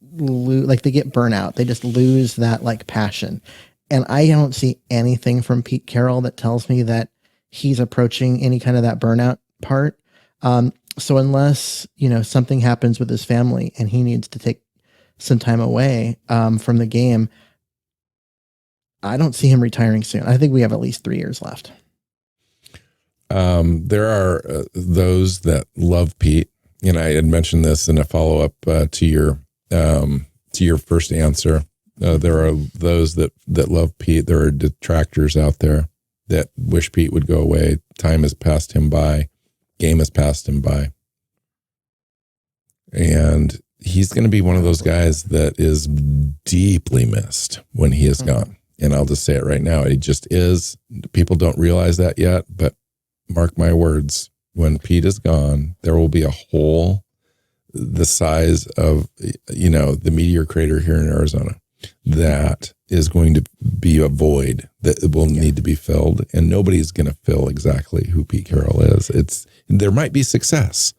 they get burnout. They just lose that passion. And I don't see anything from Pete Carroll that tells me that he's approaching any kind of that burnout part. So unless, something happens with his family and he needs to take some time away from the game, I don't see him retiring soon. I think we have at least 3 years left. There are those that love Pete, and I had mentioned this in a follow-up to your first answer. There are those that love Pete. There are detractors out there that wish Pete would go away. Time has passed him by. Game has passed him by. And, he's going to be one of those guys that is deeply missed when he is gone. And I'll just say it right now. He just is. People don't realize that yet, but mark my words, when Pete is gone, there will be a hole the size of, the meteor crater here in Arizona that is going to be a void that will need to be filled. And nobody's going to fill exactly who Pete Carroll is. There might be success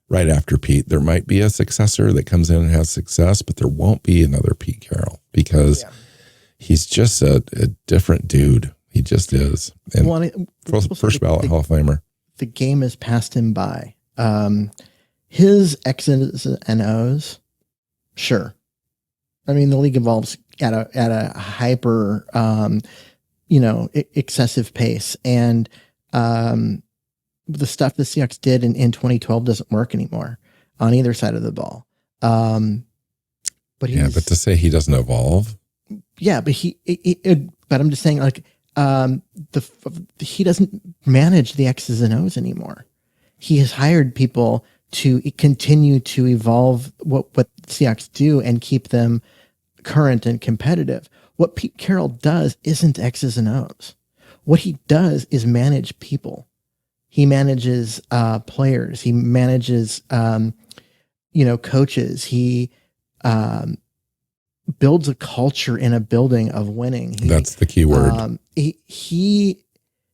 right after Pete. There might be a successor that comes in and has success, but there won't be another Pete Carroll because he's just a different dude. He just is. And first ballot Hall of Famer. The game has passed him by. His X's and O's, sure. I mean, the league evolves at a hyper, excessive pace. And the stuff the Seahawks did in 2012 doesn't work anymore on either side of the ball. But to say he doesn't evolve. Yeah, but but I'm just saying, like, he doesn't manage the X's and O's anymore. He has hired people to continue to evolve what Seahawks do and keep them current and competitive. What Pete Carroll does isn't X's and O's. What he does is manage people. He manages players. He manages, coaches. He builds a culture in a building of winning. That's the key word.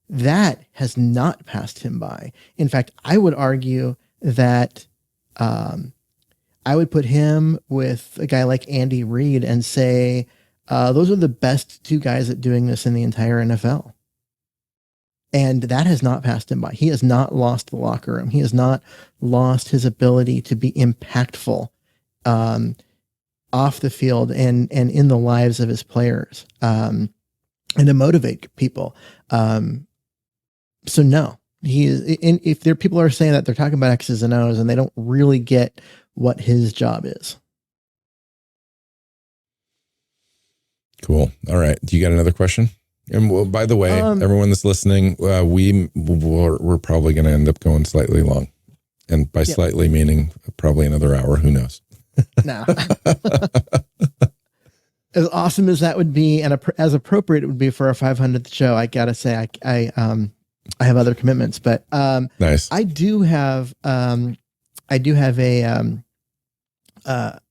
That has not passed him by. In fact, I would argue that I would put him with a guy like Andy Reid and say those are the best two guys at doing this in the entire NFL. And that has not passed him by. He has not lost the locker room. He has not lost his ability to be impactful off the field and in the lives of his players and to motivate people. So no, he is. And if there people are saying that, they're talking about X's and O's and they don't really get what his job is. Cool. All right. Do you got another question? And well, by the way, everyone that's listening, we're probably going to end up going slightly long, and by slightly meaning probably another hour. Who knows? No. As awesome as that would be, and as appropriate it would be for our 500th show, I gotta say, I have other commitments, but nice. I do have a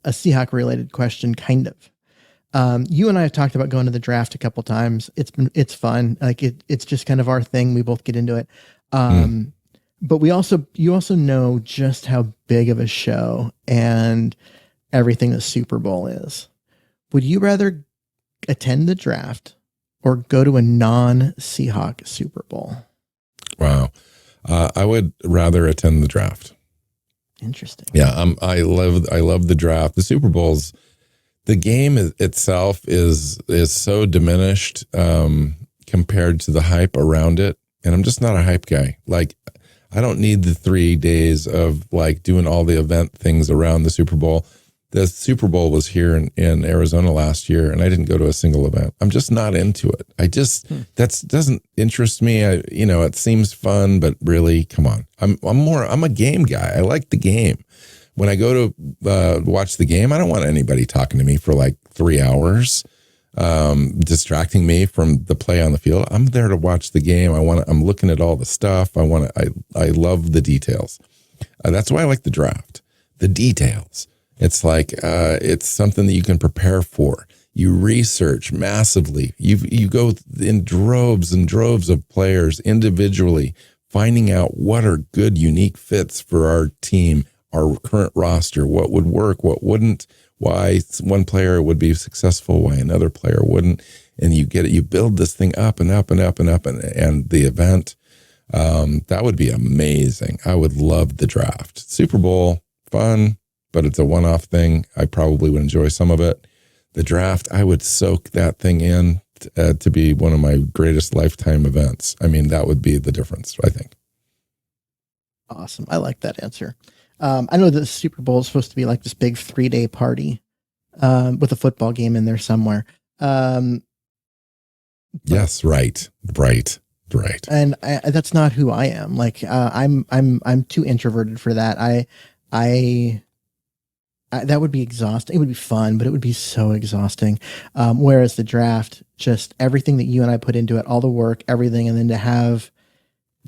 Seahawk related question, kind of. You and I have talked about going to the draft a couple times. It's fun. Like it's just kind of our thing. We both get into it. But you also know just how big of a show and everything the Super Bowl is. Would you rather attend the draft or go to a non-Seahawk Super Bowl? Wow. I would rather attend the draft. Interesting. Yeah. I love the draft. The Super Bowl's, the game itself is so diminished compared to the hype around it. And I'm just not a hype guy. Like, I don't need the 3 days of like doing all the event things around the Super Bowl. The Super Bowl was here in Arizona last year, and I didn't go to a single event. I'm just not into it. That doesn't interest me. It seems fun, but really, come on. I'm a game guy. I like the game. When I go to watch the game, I don't want anybody talking to me for like 3 hours, distracting me from the play on the field. I'm there to watch the game. I'm looking at all the stuff. I love the details. That's why I like the draft. The details. It's like it's something that you can prepare for. You research massively. You go in droves and droves of players individually, finding out what are good, unique fits for our team, our current roster, what would work, what wouldn't, why one player would be successful, why another player wouldn't. And you build this thing up and up and up and up. And the event, that would be amazing. I would love the draft. Super Bowl, fun, but it's a one-off thing. I probably would enjoy some of it. The draft, I would soak that thing in to be one of my greatest lifetime events. I mean, that would be the difference, I think. Awesome. I like that answer. I know the Super Bowl is supposed to be like this big 3-day party with a football game in there somewhere. Yes, right. And that's not who I am. Like I'm too introverted for that. that would be exhausting. It would be fun, but it would be so exhausting. Whereas the draft, just everything that you and I put into it, all the work, everything, and then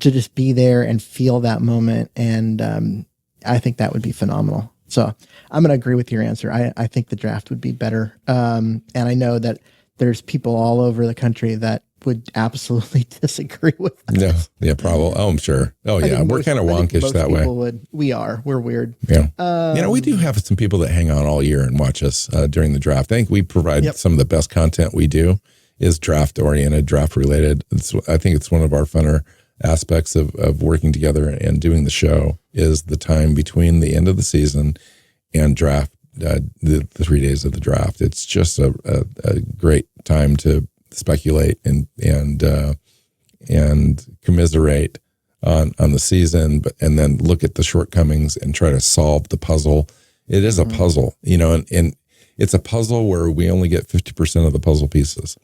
to just be there and feel that moment. And I think that would be phenomenal. So I'm going to agree with your answer. I think the draft would be better. And I know that there's people all over the country that would absolutely disagree with that. Yeah, probably. Oh, I'm sure. Oh, yeah. We're kind of wonkish that way. We're weird. Yeah. We do have some people that hang on all year and watch us during the draft. I think we provide some of the best content we do is draft oriented, draft related. I think it's one of our funner aspects of working together and doing the show is the time between the end of the season and draft, the 3 days of the draft. It's just a great time to speculate and commiserate on the season, and then look at the shortcomings and try to solve the puzzle. It is a puzzle, and it's a puzzle where we only get 50% of the puzzle pieces.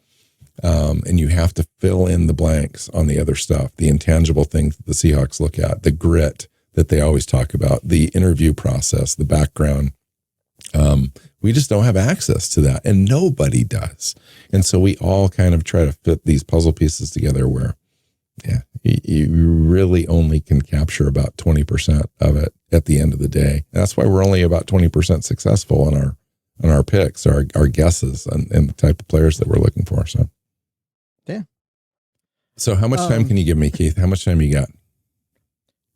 And you have to fill in the blanks on the other stuff, the intangible things that the Seahawks look at, the grit that they always talk about, the interview process, the background. We just don't have access to that, and nobody does. And so we all kind of try to fit these puzzle pieces together where, you really only can capture about 20% of it at the end of the day. And that's why we're only about 20% successful on our picks, our guesses, and the type of players that we're looking for. So, yeah. So how much time can you give me, Keith? How much time you got?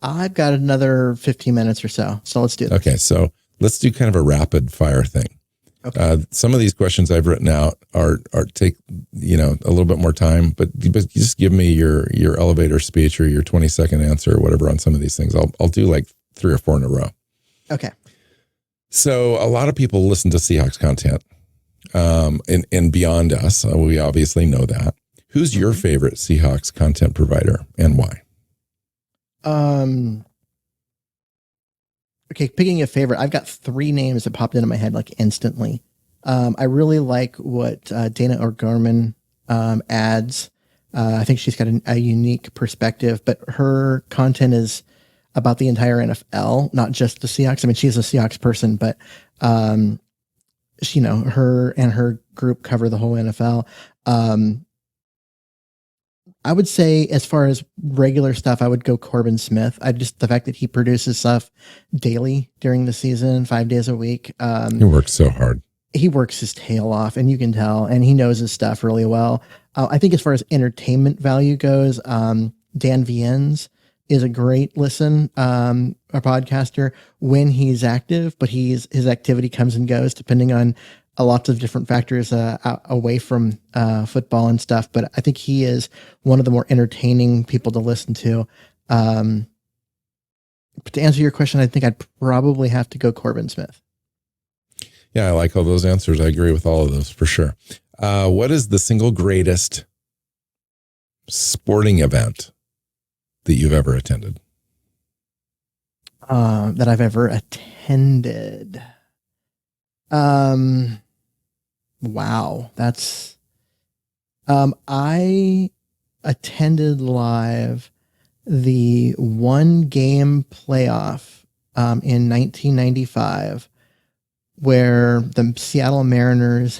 I've got another 15 minutes or so. So let's do this. Okay. So let's do kind of a rapid fire thing. Okay. Some of these questions I've written out are take, a little bit more time, but just give me your elevator speech or your 20-second answer or whatever on some of these things. I'll do like 3 or 4 in a row. Okay. So a lot of people listen to Seahawks content, and beyond us, we obviously know that. Who's your favorite Seahawks content provider and why? Okay, picking a favorite, I've got 3 names that popped into my head like instantly. I really like what Dana O'Gorman adds. I think she's got a unique perspective, but her content is about the entire NFL, not just the Seahawks. I mean, she's a Seahawks person, but her and her group cover the whole NFL. I would say as far as regular stuff, I would go Corbin Smith. The fact that he produces stuff daily during the season, 5 days a week. He works so hard. He works his tail off, and you can tell, and he knows his stuff really well. I think as far as entertainment value goes, Dan Viennes is a great listen, a podcaster when he's active, but his activity comes and goes depending on lots of different factors away from football and stuff. But I think he is one of the more entertaining people to listen to. But to answer your question, I think I'd probably have to go Corbin Smith. Yeah, I like all those answers. I agree with all of those for sure. What is the single greatest sporting event that you've ever attended? That I've ever attended. Wow, that's. I attended live the 1-game playoff in 1995, where the Seattle Mariners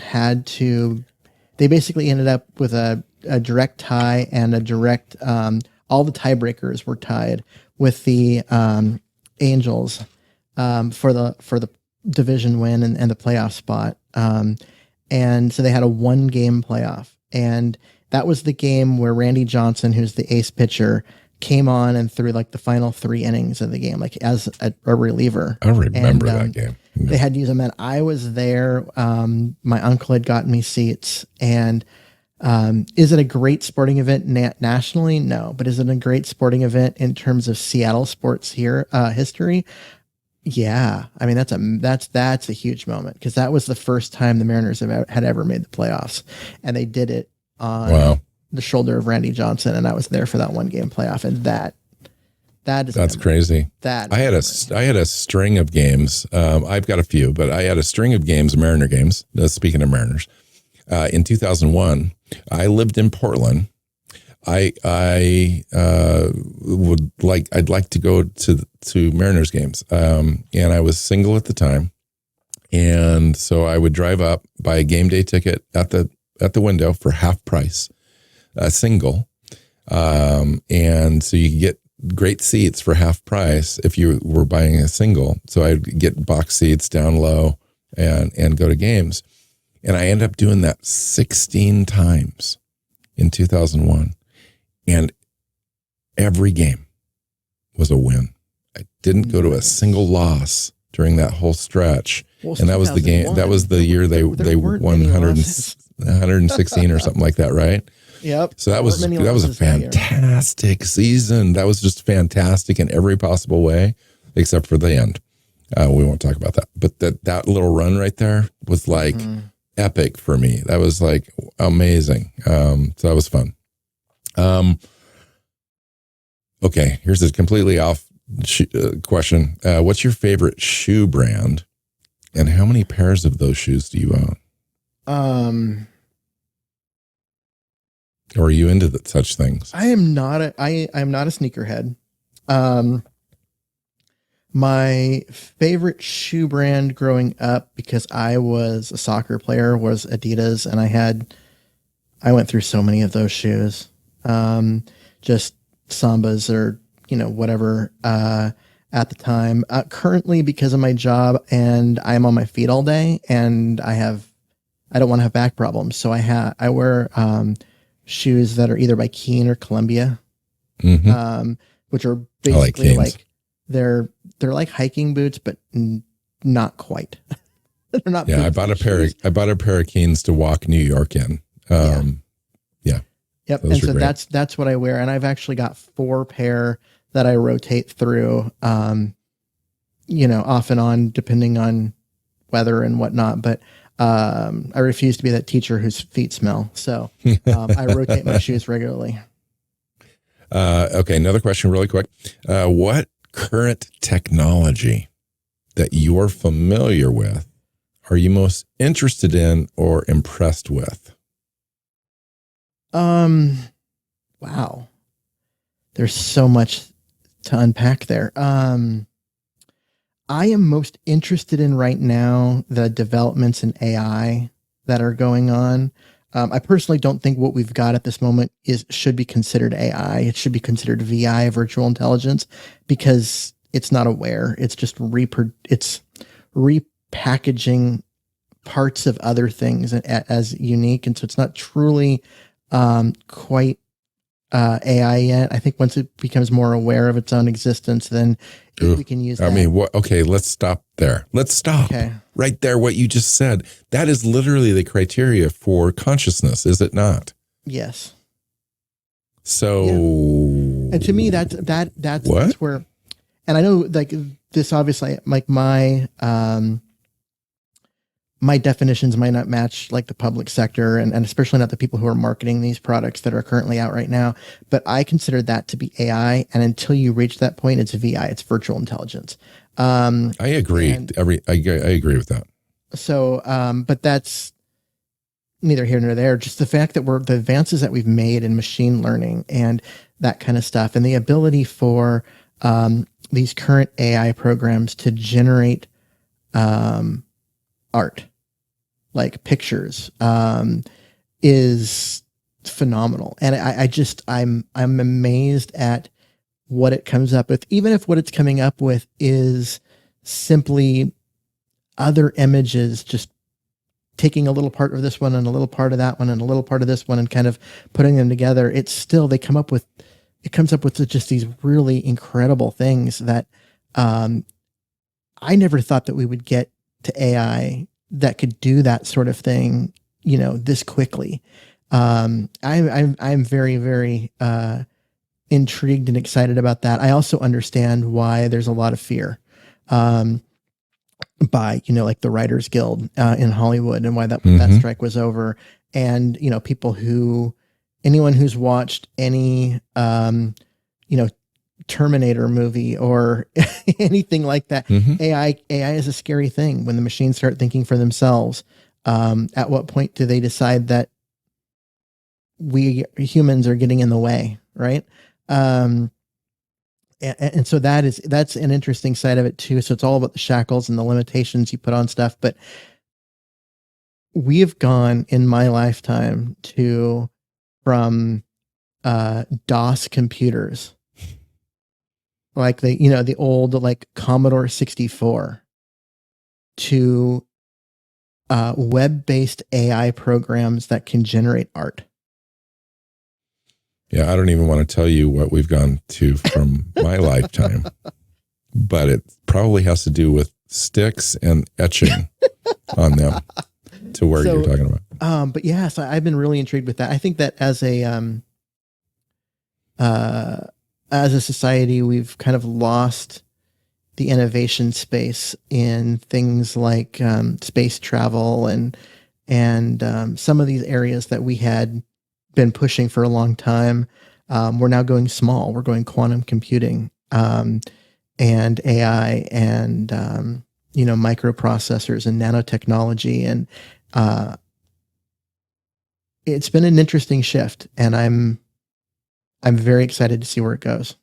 they basically ended up with a direct tie and a direct. All the tiebreakers were tied with the Angels for the division win and the playoff spot. And so they had a 1-game playoff, and that was the game where Randy Johnson, who's the ace pitcher, came on and threw like the final 3 innings of the game, like as a reliever. I remember that game. Yeah. They had to use him, and I was there. My uncle had gotten me seats, and is it a great sporting event nationally? No, but is it a great sporting event in terms of Seattle sports history? Yeah, I mean that's a huge moment, because that was the first time the Mariners had ever made the playoffs, and they did it on the shoulder of Randy Johnson, and I was there for that 1-game playoff, and that's crazy. I had a string of games. I've got a few, but I had a string of games, Mariner games. Speaking of Mariners, in 2001, I lived in Portland. I'd like to go to Mariners games. And I was single at the time. And so I would drive up, buy a game day ticket at the window for half price, a single. And so you could get great seats for half price if you were buying a single. So I'd get box seats down low and go to games. And I ended up doing that 16 times in 2001. And every game was a win. I didn't go to a single loss during that whole stretch. Well, and that was the game. That was the year they won 116 or something like that, right? Yep. So that was a fantastic season. That was just fantastic in every possible way, except for the end. We won't talk about that. But that little run right there was like epic for me. That was like amazing. So that was fun. Okay, here's a completely off question. What's your favorite shoe brand, and how many pairs of those shoes do you own? Or are you into such things? I am not a sneakerhead. My favorite shoe brand growing up, because I was a soccer player, was Adidas, and I went through so many of those shoes. Just Sambas or, whatever, at the time. Currently, because of my job and I'm on my feet all day and I don't want to have back problems. So I wear, shoes that are either by Keen or Columbia, which are basically like they're like hiking boots, but not quite. They're not. Yeah, I bought a pair of Keens to walk New York in. Yeah. Yep. And so great. That's what I wear, and I've actually got 4 pair that I rotate through, off and on depending on weather and whatnot, but. I refuse to be that teacher whose feet smell. So I rotate my shoes regularly. Okay. Another question really quick. What current technology that you're familiar with are you most interested in or impressed with? Wow. There's so much to unpack there. I am most interested in right now the developments in AI that are going on. I personally don't think what we've got at this moment should be considered AI. It should be considered VI, virtual intelligence, because it's not aware. It's just it's repackaging parts of other things as unique, and so it's not truly quite AI yet. I think once it becomes more aware of its own existence, then we can use that. I mean, okay, let's stop there. Let's stop right there. What you just said, that is literally the criteria for consciousness, is it not? Yes. So, and to me, that's where, and I know like this, obviously, like my definitions might not match like the public sector and especially not the people who are marketing these products that are currently out right now. But I consider that to be AI. And until you reach that point, it's VI, it's virtual intelligence. I agree. I agree with that. So, but that's neither here nor there. Just the fact that the advances that we've made in machine learning and that kind of stuff, and the ability for these current AI programs to generate art, like pictures, is phenomenal. And I'm amazed at what it comes up with, even if what it's coming up with is simply other images, just taking a little part of this one and a little part of that one and a little part of this one and kind of putting them together. It comes up with just these really incredible things that I never thought that we would get to AI that could do that sort of thing, this quickly. I'm very, very intrigued and excited about that. I also understand why there's a lot of fear by, like the Writers Guild in Hollywood, and why that strike was over. And, anyone who's watched any, Terminator movie or anything like that. AI is a scary thing when the machines start thinking for themselves. At what point do they decide that we humans are getting in the way? Right. And and so that's an interesting side of it too. So it's all about the shackles and the limitations you put on stuff. But we have gone in my lifetime from DOS computers, like the old like Commodore 64, to web-based AI programs that can generate art. Yeah, I don't even want to tell you what we've gone to from my lifetime, but it probably has to do with sticks and etching on them to where you're talking about. But yeah, so I've been really intrigued with that. I think that as a society, we've kind of lost the innovation space in things like space travel and some of these areas that we had been pushing for a long time. We're now going small. We're going quantum computing and AI and microprocessors and nanotechnology, and it's been an interesting shift, and I'm very excited to see where it goes.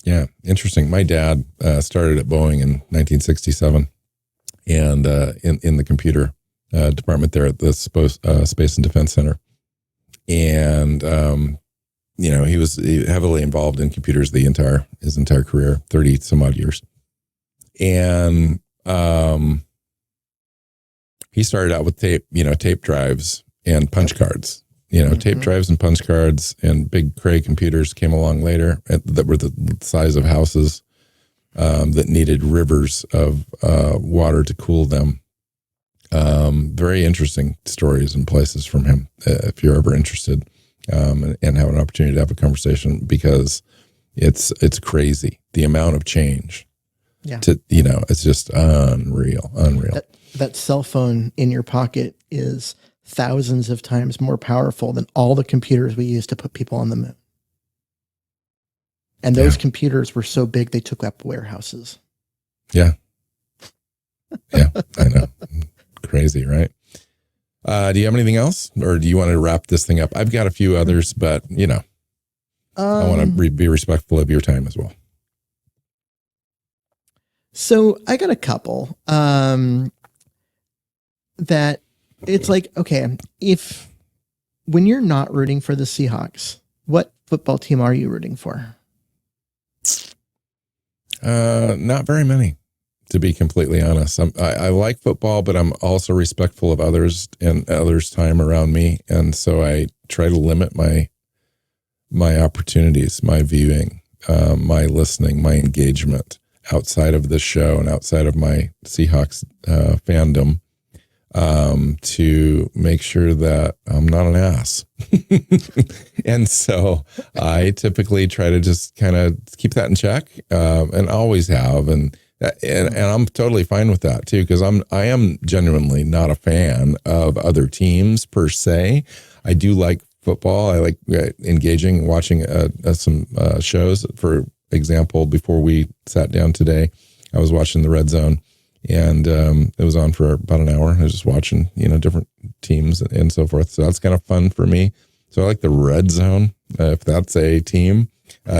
Yeah, interesting. My dad started at Boeing in 1967, and in the computer department there at the Space and Defense Center, and he was heavily involved in computers his entire career, 30 some odd years, and he started out with tape drives and punch cards. Tape drives and punch cards, and big Cray computers came along later that were the size of houses that needed rivers of water to cool them. Very interesting stories and places from him, if you're ever interested, and have an opportunity to have a conversation, because it's crazy the amount of change. Yeah, it's just unreal. That cell phone in your pocket is thousands of times more powerful than all the computers we used to put people on the moon. And those computers were so big, they took up warehouses. Yeah. Yeah, I know. Crazy, right? Do you have anything else, or do you want to wrap this thing up? I've got a few others, but I want to be respectful of your time as well. So I got a couple that it's like, okay, when you're not rooting for the Seahawks, what football team are you rooting for? Not very many, to be completely honest. I like football, but I'm also respectful of others and others' time around me, and so I try to limit my opportunities, my viewing, my listening, my engagement outside of this show and outside of my Seahawks fandom, to make sure that I'm not an ass. And so I typically try to just kind of keep that in check, and always have. And I'm totally fine with that too, because I am genuinely not a fan of other teams per se. I do like football. I like engaging and watching some shows. For example, before we sat down today, I was watching the Red Zone, and it was on for about an hour. I was just watching, different teams and so forth. So that's kind of fun for me. So I like the Red Zone, if that's a team,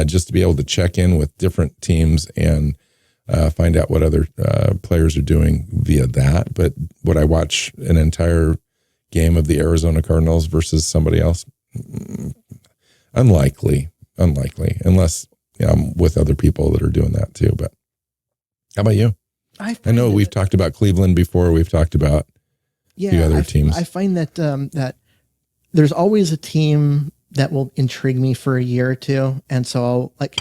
just to be able to check in with different teams and find out what other players are doing via that. But would I watch an entire game of the Arizona Cardinals versus somebody else? Unlikely, unless I'm with other people that are doing that too. But how about you? I know we've talked about Cleveland before. We've talked about a few other teams. I find that that there's always a team that will intrigue me for a year or two, and so I'll watch,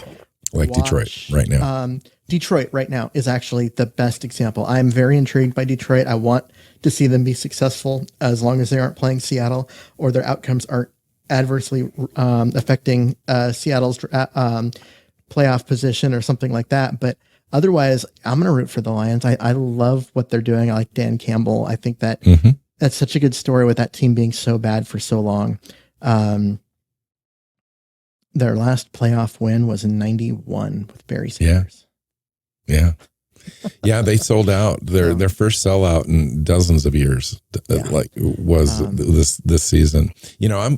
Detroit right now. Detroit right now is actually the best example. I'm very intrigued by Detroit. I want to see them be successful, as long as they aren't playing Seattle or their outcomes aren't adversely affecting Seattle's playoff position or something like that. But otherwise, I'm going to root for the Lions. I love what they're doing. I like Dan Campbell. I think that that's such a good story with that team being so bad for so long. Their last playoff win was in '91 with Barry Sanders. Yeah. Yeah, they sold out their first sellout in dozens of years. Was this season.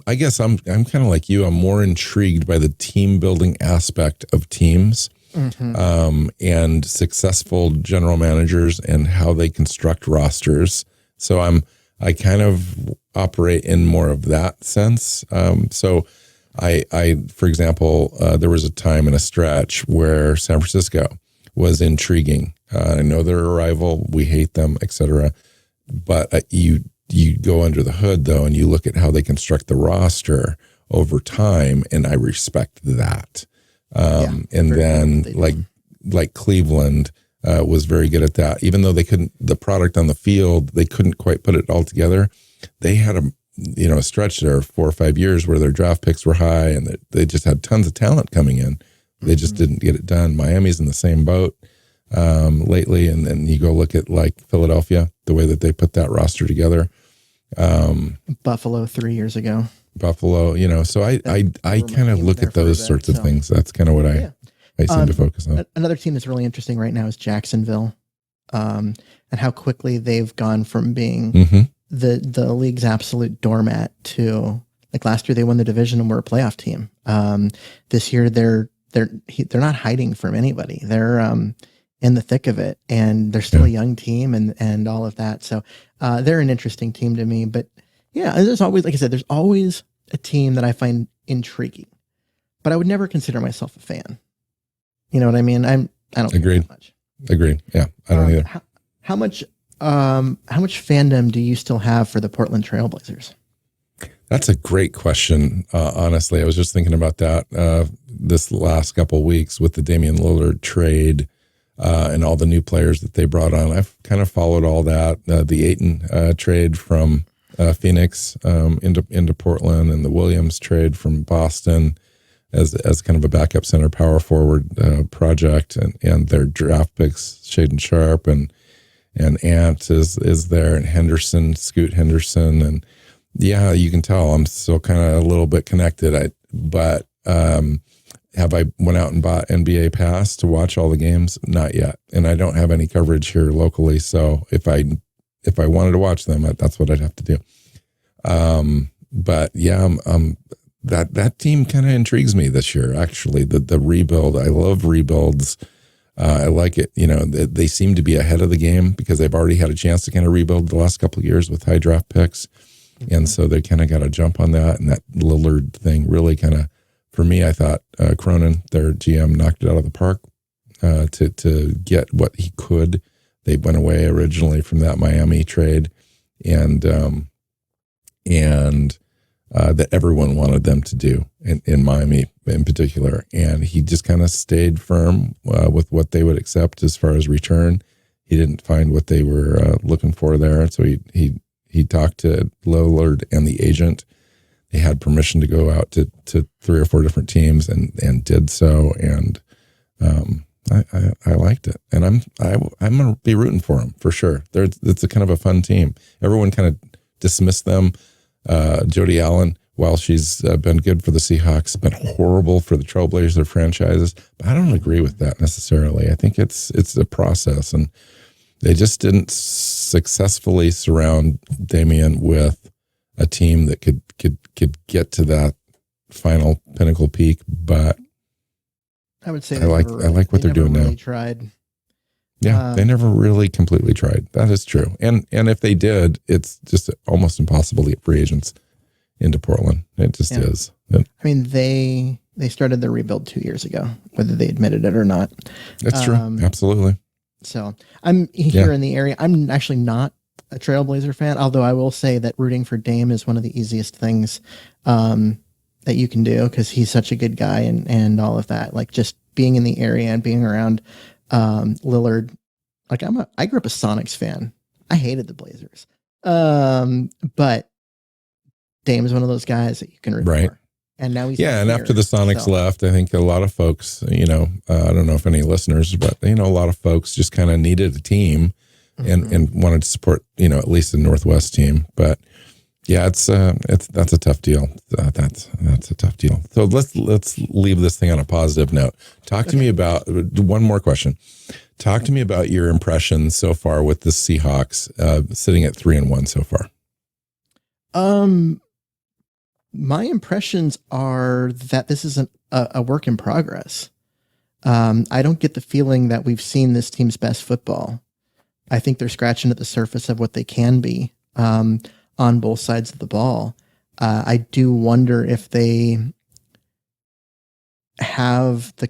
I guess I'm kind of like you. I'm more intrigued by the team building aspect of teams. And successful general managers and how they construct rosters. So I kind of operate in more of that sense. So I for example, there was a time in a stretch where San Francisco was intriguing. I know they're a rival. We hate them, etc. But you go under the hood though, and you look at how they construct the roster over time, and I respect that. And then like Cleveland was very good at that. Even though the product on the field, they couldn't quite put it all together. They had a stretch there of 4 or 5 years where their draft picks were high and they just had tons of talent coming in. They just didn't get it done. Miami's in the same boat lately. And then you go look at like Philadelphia, the way that they put that roster together. Buffalo 3 years ago. Buffalo, so I kind of look at those sorts of things. That's kind of what I seem to focus on. Another team that's really interesting right now is Jacksonville, and how quickly they've gone from being the league's absolute doormat to, like, last year they won the division and were a playoff team. This year they're not hiding from anybody. They're in the thick of it, and they're still a young team and all of that. So they're an interesting team to me. But yeah, there's always, like I said, there's always a team that I find intriguing, but I would never consider myself a fan. You know what I mean? I don't agree. That much. Agreed. Yeah, I don't either. How much fandom do you still have for the Portland Trailblazers? That's a great question. Honestly, I was just thinking about that this last couple of weeks with the Damian Lillard trade and all the new players that they brought on. I've kind of followed all that. The Ayton trade from Phoenix into Portland, and the Williams trade from Boston as kind of a backup center power forward project, and their draft picks, Shaden Sharp and Ant is there, and Scoot Henderson, and yeah, you can tell I'm still kind of a little bit connected. But have I went out and bought NBA Pass to watch all the games? Not yet, and I don't have any coverage here locally. So if I wanted to watch them, that's what I'd have to do. But yeah, that team kind of intrigues me this year. Actually, the rebuild. I love rebuilds. I like it. They seem to be ahead of the game because they've already had a chance to kind of rebuild the last couple of years with high draft picks. And so they kind of got a jump on that. And that Lillard thing really kind of, for me, I thought Cronin, their GM, knocked it out of the park to get what he could. They went away originally from that Miami trade, and that everyone wanted them to do in Miami in particular. And he just kind of stayed firm with what they would accept as far as return. He didn't find what they were looking for there. So he talked to Lillard and the agent. They had permission to go out to 3 or 4 different teams and did so. And I liked it. And I'm going to be rooting for them for sure. It's a kind of a fun team. Everyone kind of dismissed them. Jody Allen, while she's been good for the Seahawks, been horrible for the Trailblazer franchises. But I don't agree with that necessarily. I think it's a process, and they just didn't successfully surround Damian with a team that could get to that final pinnacle peak. But I would say I like what they're doing now. Tried. Yeah, they never really completely tried. That is true. And if they did, it's just almost impossible to get free agents into Portland. It just is. I mean, they started their rebuild 2 years ago, whether they admitted it or not. That's true. Absolutely. So I'm here in the area. I'm actually not a Trailblazer fan, although I will say that rooting for Dame is one of the easiest things that you can do, because he's such a good guy and all of that. Like, just being in the area and being around Lillard. Like, I grew up a Sonics fan. I hated the Blazers. But Dame is one of those guys that you can root for. And now he's and after the Sonics left, I think a lot of folks, I don't know if any listeners, but a lot of folks just kind of needed a team and wanted to support, at least the Northwest team. But Yeah, it's that's a tough deal. That's a tough deal. So let's leave this thing on a positive note. Talk to me about one more question. Talk to me about your impressions so far with the Seahawks, sitting at 3-1 so far. My impressions are that this is a work in progress. I don't get the feeling that we've seen this team's best football. I think they're scratching at the surface of what they can be on both sides of the ball. I do wonder if they have the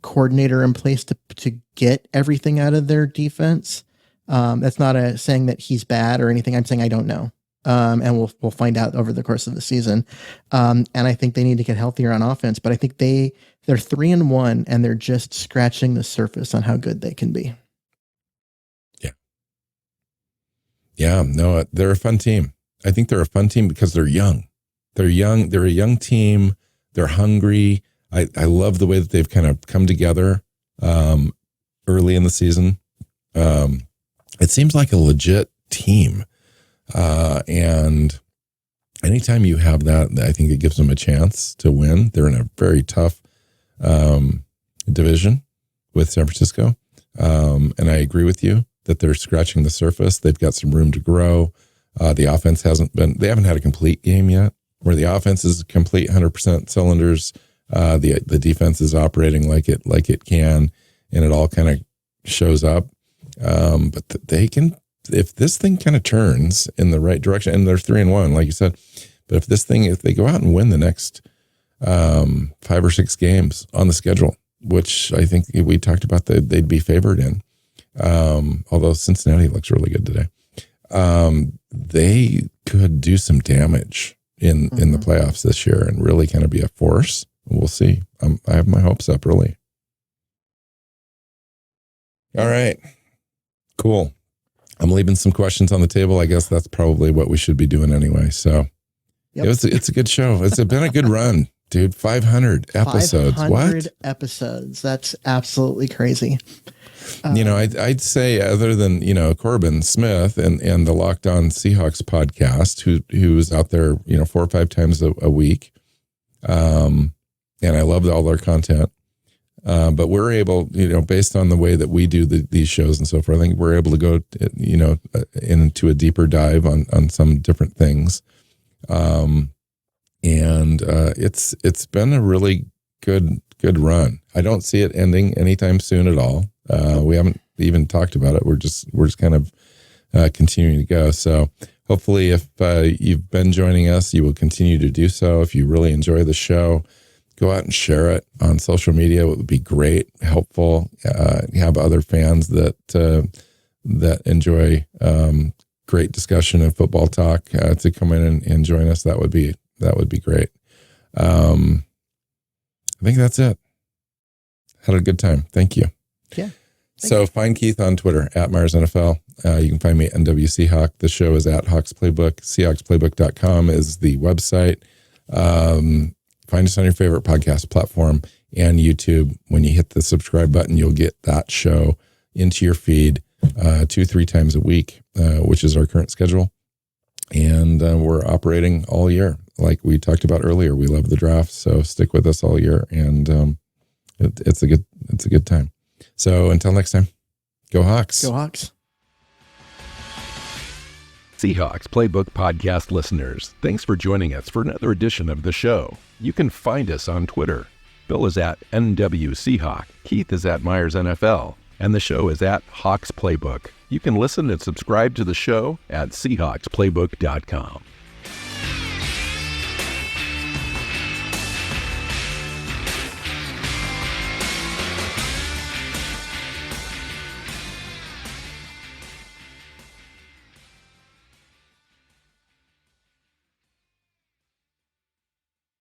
coordinator in place to get everything out of their defense. That's not saying that he's bad or anything. I'm saying I don't know. And we'll find out over the course of the season. And I think they need to get healthier on offense, but I think they're 3-1 and they're just scratching the surface on how good they can be. Yeah, no, they're a fun team. I think they're a fun team because they're young. They're young. They're a young team. They're hungry. I love the way that they've kind of come together early in the season. It seems like a legit team. And anytime you have that, I think it gives them a chance to win. They're in a very tough division with San Francisco. And I agree with you that they're scratching the surface. They've got some room to grow. The offense they haven't had a complete game yet where the offense is complete 100% cylinders. The defense is operating like it can, and it all kind of shows up. But they can, if this thing kind of turns in the right direction, and they're 3-1, like you said, but if they go out and win the next 5 or 6 games on the schedule, which I think we talked about that they'd be favored in, although Cincinnati looks really good today, they could do some damage in the playoffs this year and really kind of be a force. We'll see. I have my hopes up early. All right. Cool. I'm leaving some questions on the table. I guess that's probably what we should be doing anyway. So it's a good show. It's been a good run, dude. 500 episodes. 500 episodes. That's absolutely crazy. I'd say other than, Corbin Smith and the Locked On Seahawks podcast, who's out there, 4 or 5 times a week. And I loved all their content. But we're able, based on the way that we do these shows and so forth, I think we're able to go, into a deeper dive on some different things. And it's been a really good run. I don't see it ending anytime soon at all. We haven't even talked about it. We're just kind of continuing to go. So hopefully if you've been joining us, you will continue to do so. If you really enjoy the show, go out and share it on social media. It would be great, helpful. Have other fans that enjoy great discussion and football talk to come in and join us. That would be great. I think that's it. Had a good time. Thank you. Yeah. So find Keith on Twitter at Myers NFL. You can find me at NW Seahawk. The show is at Hawks Playbook. SeahawksPlaybook.com is the website. Find us on your favorite podcast platform and YouTube. When you hit the subscribe button, you'll get that show into your feed 2-3 times a week, which is our current schedule. And we're operating all year. Like we talked about earlier, we love the draft, so stick with us all year. And it's a good time. So until next time, go Hawks. Go Hawks. Seahawks Playbook podcast listeners, thanks for joining us for another edition of the show. You can find us on Twitter. Bill is at NW Seahawk, Keith is at Myers NFL, and the show is at Hawks Playbook. You can listen and subscribe to the show at SeahawksPlaybook.com.